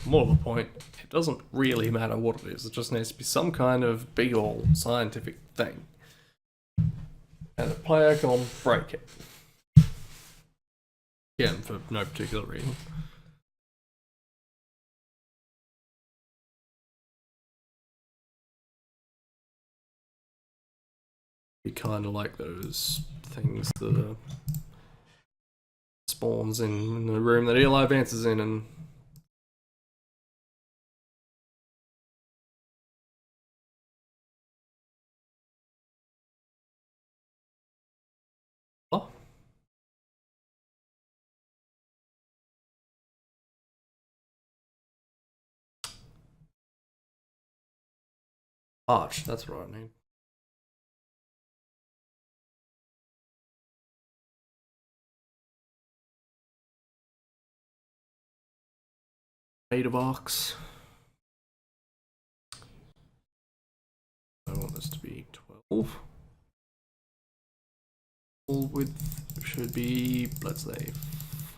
More to the point, it doesn't really matter what it is, it just needs to be some kind of big old scientific thing. And the player can break it. Again, for no particular reason. Be kind of like those things that spawns in the room that Eli Vance is in, and oh, arch. That's what I need. Made of arcs. I want this to be 12. All width should be, let's say,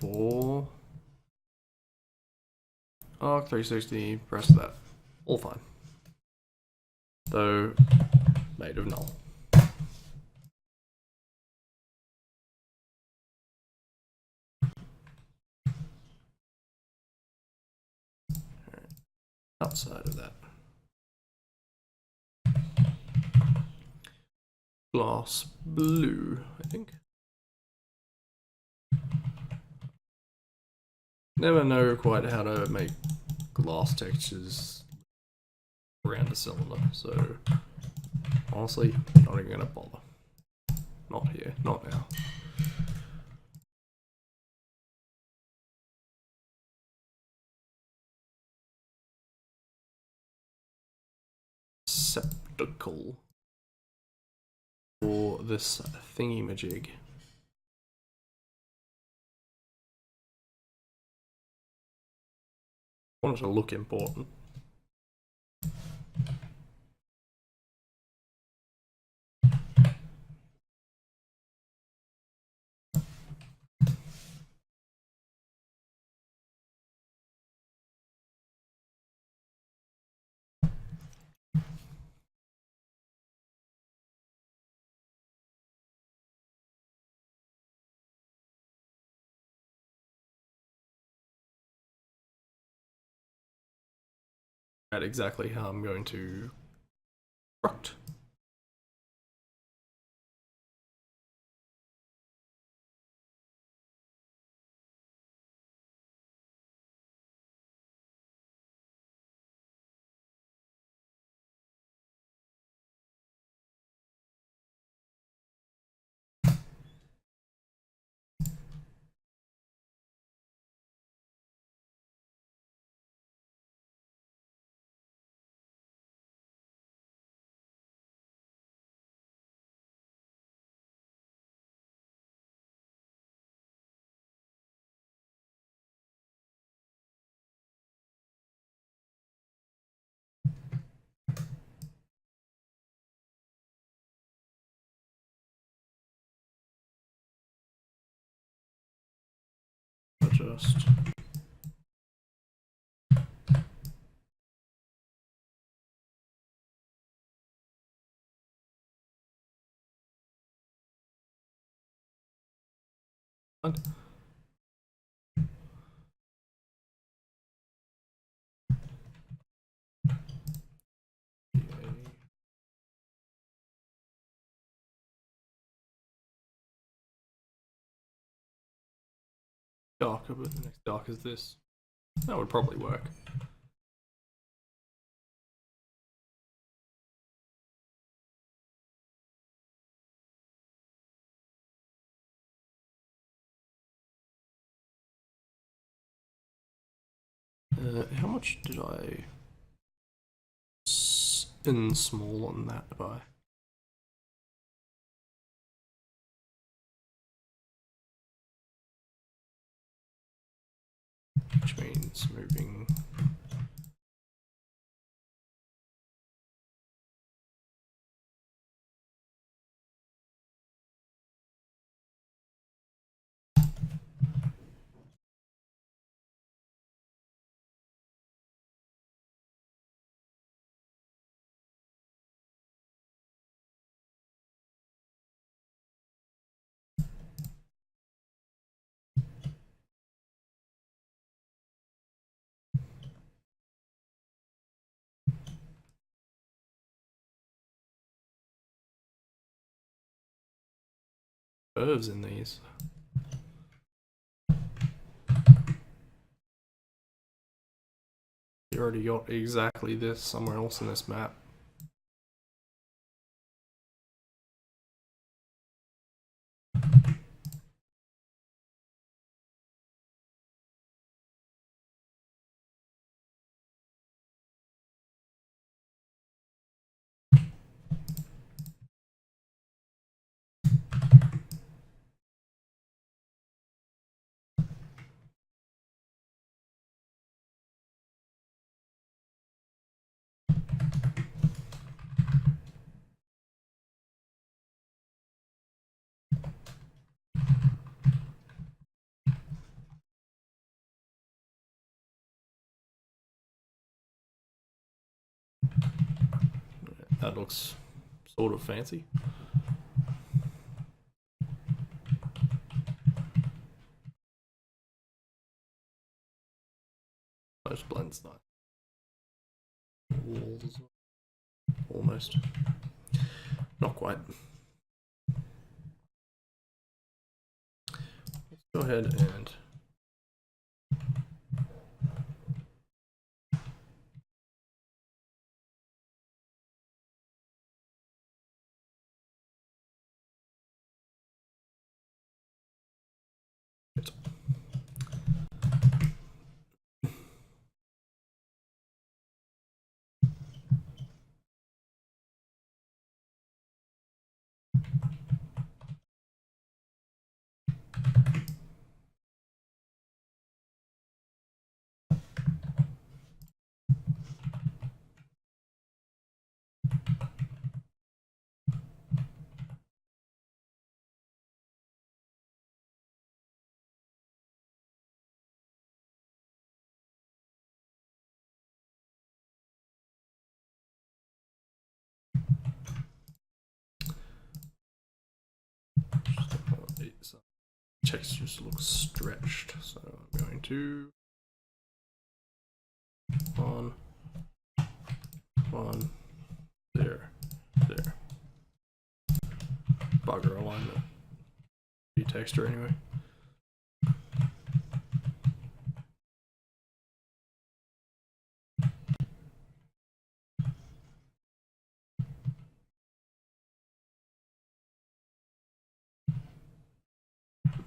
4. Arc 360, rest of that. All fine. Though, made of null. Outside of that. Glass blue, I think. Never know quite how to make glass textures around a cylinder, so honestly, not even gonna bother. Not here, not now. Receptacle for this thingy-majig. I want it to look important. At exactly how I'm going to construct. first. Darker, but the next dark is this. That would probably work. How much did I spin small on that by? Which means moving. Curves in these. You already got exactly this somewhere else in this map. That looks sort of fancy. Most blends nice. Walls, almost. Not quite. Let's go ahead and text just looks stretched, so I'm going to one, there. Bugger alignment. Be texture anyway.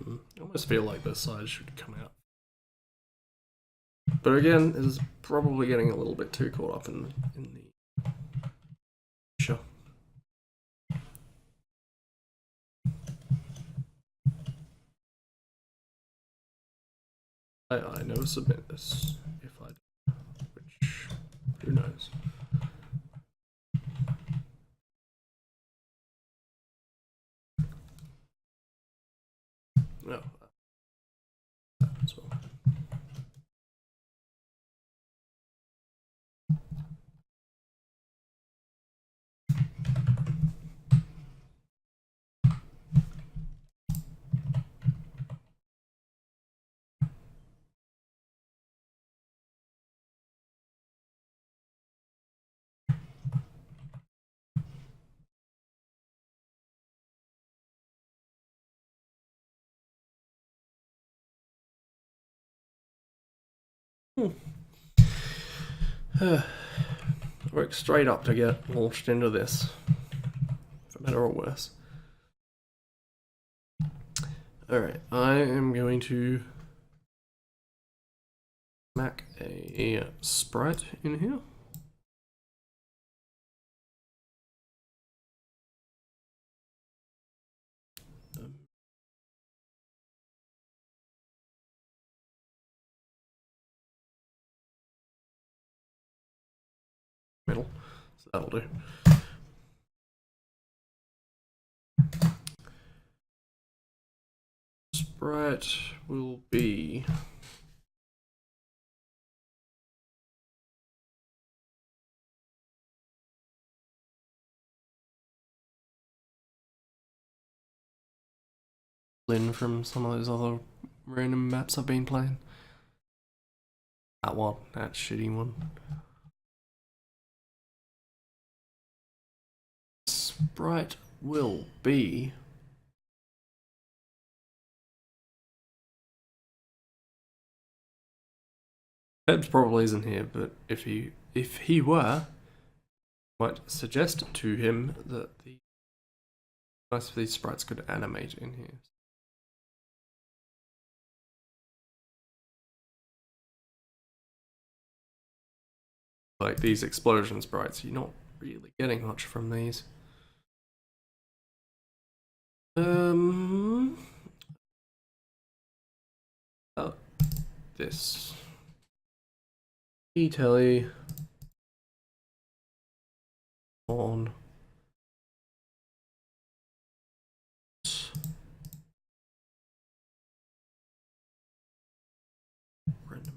I almost feel like this side should come out. But again, this is probably getting a little bit too caught up in the show. I never submit this if I do, which who knows. No, as well. Work straight up to get launched into this, for better or worse. Alright, I am going to smack a sprite in here. Middle, so that'll do. Sprite will be Lynn from some of those other random maps I've been playing. That one, that shitty one. Sprite will be Pebs probably isn't here, but if he were, might suggest to him that most of these sprites could animate in here. Like these explosion sprites, you're not really getting much from these. This e-telly on random.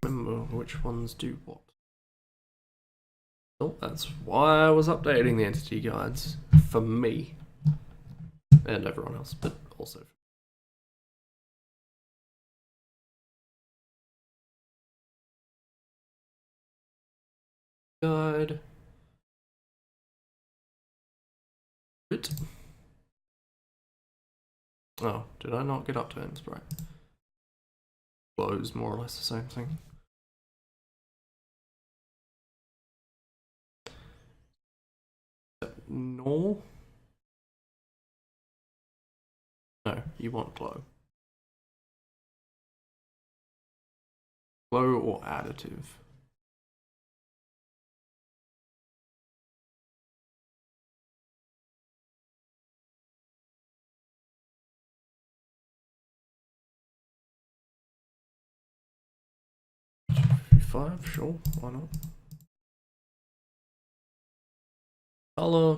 Remember which ones do what. Oh, that's why I was updating the entity guides for me and everyone else, but also for guide. It. Oh, did I not get up to end sprite? Close, more or less the same thing. Null? No, you want glow. Glow or additive? Five, sure, why not? Color,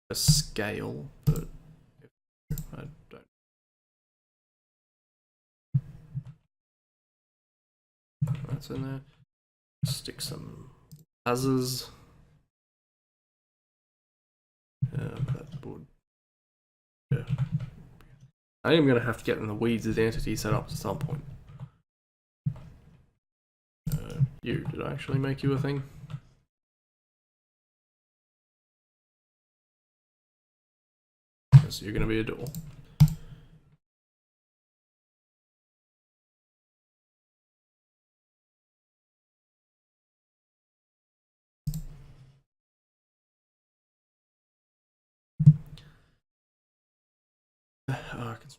a scale, but I don't. That's in there. Stick some lasers. That would. Yeah. I am going to have to get in the weeds of the entity setup at some point. Did I actually make you a thing? Yes, you're going to be a door. I can...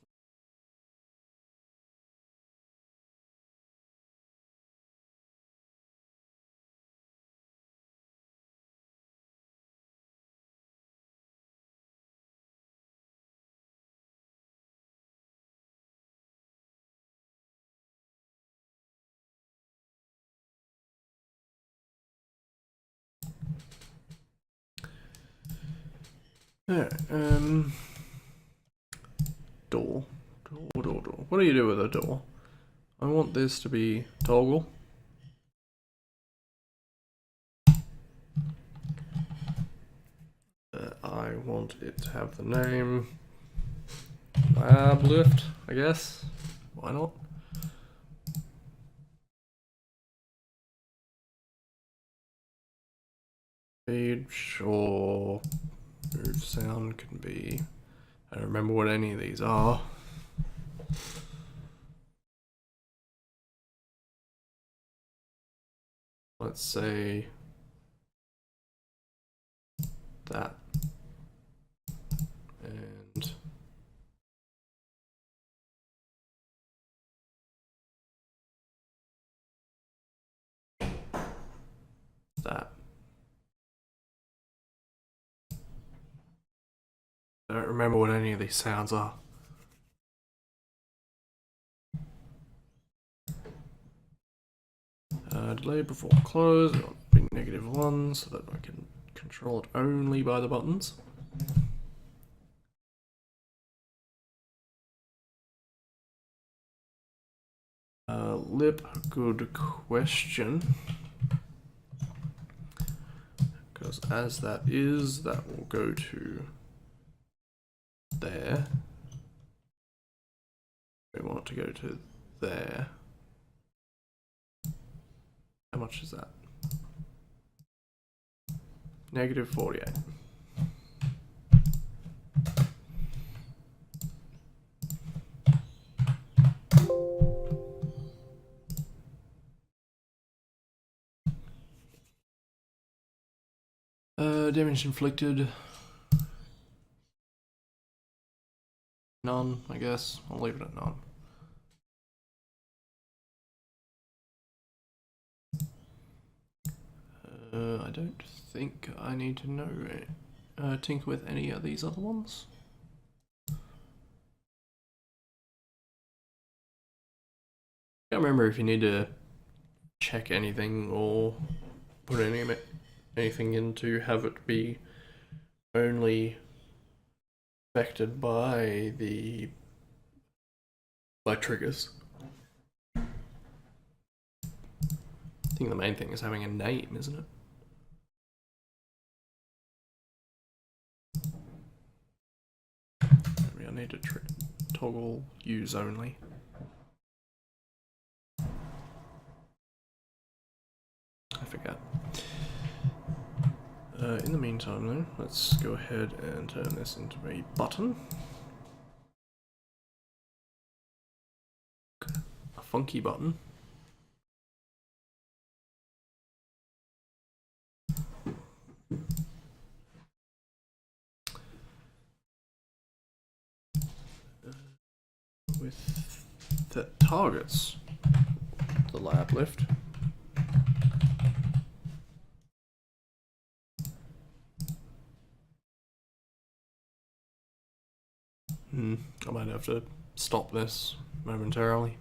Yeah, door. What do you do with a door? I want this to be toggle. I want it to have the name lab lift, I guess. Why not? Page or Move sound can be, I don't remember what any of these are. Let's say that. And that. I don't remember what any of these sounds are. Delay before close, it'll be -1 so that I can control it only by the buttons. Lip, good question. Because as that is, that will go to there. We want it to go to there. How much is that? -48. Damage inflicted. None, I guess. I'll leave it at none. I don't think I need to know tinker with any of these other ones. Can't remember if you need to check anything or put anything in to have it be only affected by triggers. I think the main thing is having a name, isn't it? Maybe I need to toggle use only. I forgot. In the meantime though, let's go ahead and turn this into a button. A funky button. With that targets the lab lift. I might have to stop this momentarily.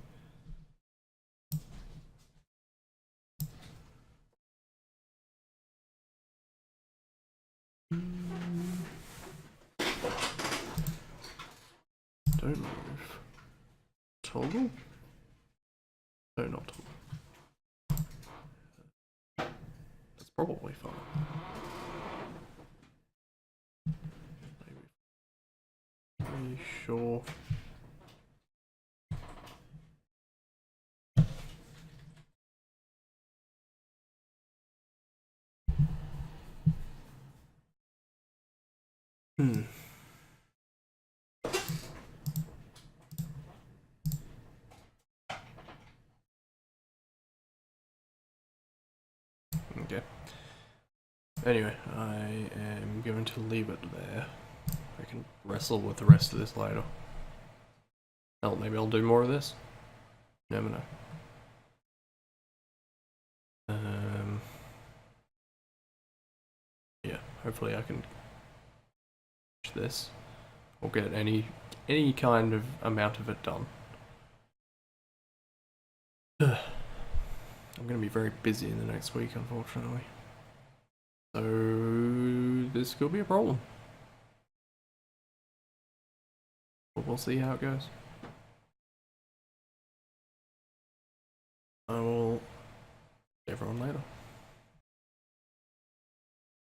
Don't move. Toggle? No, not toggle. That's probably fine. Maybe. Sure. Okay. Anyway, I am going to leave it there. I can wrestle with the rest of this later. Hell, maybe I'll do more of this. Never know. Yeah, hopefully I can this or get any kind of amount of it done. I'm going to be very busy in the next week, unfortunately. So this could be a problem. But we'll see how it goes. I will see everyone later.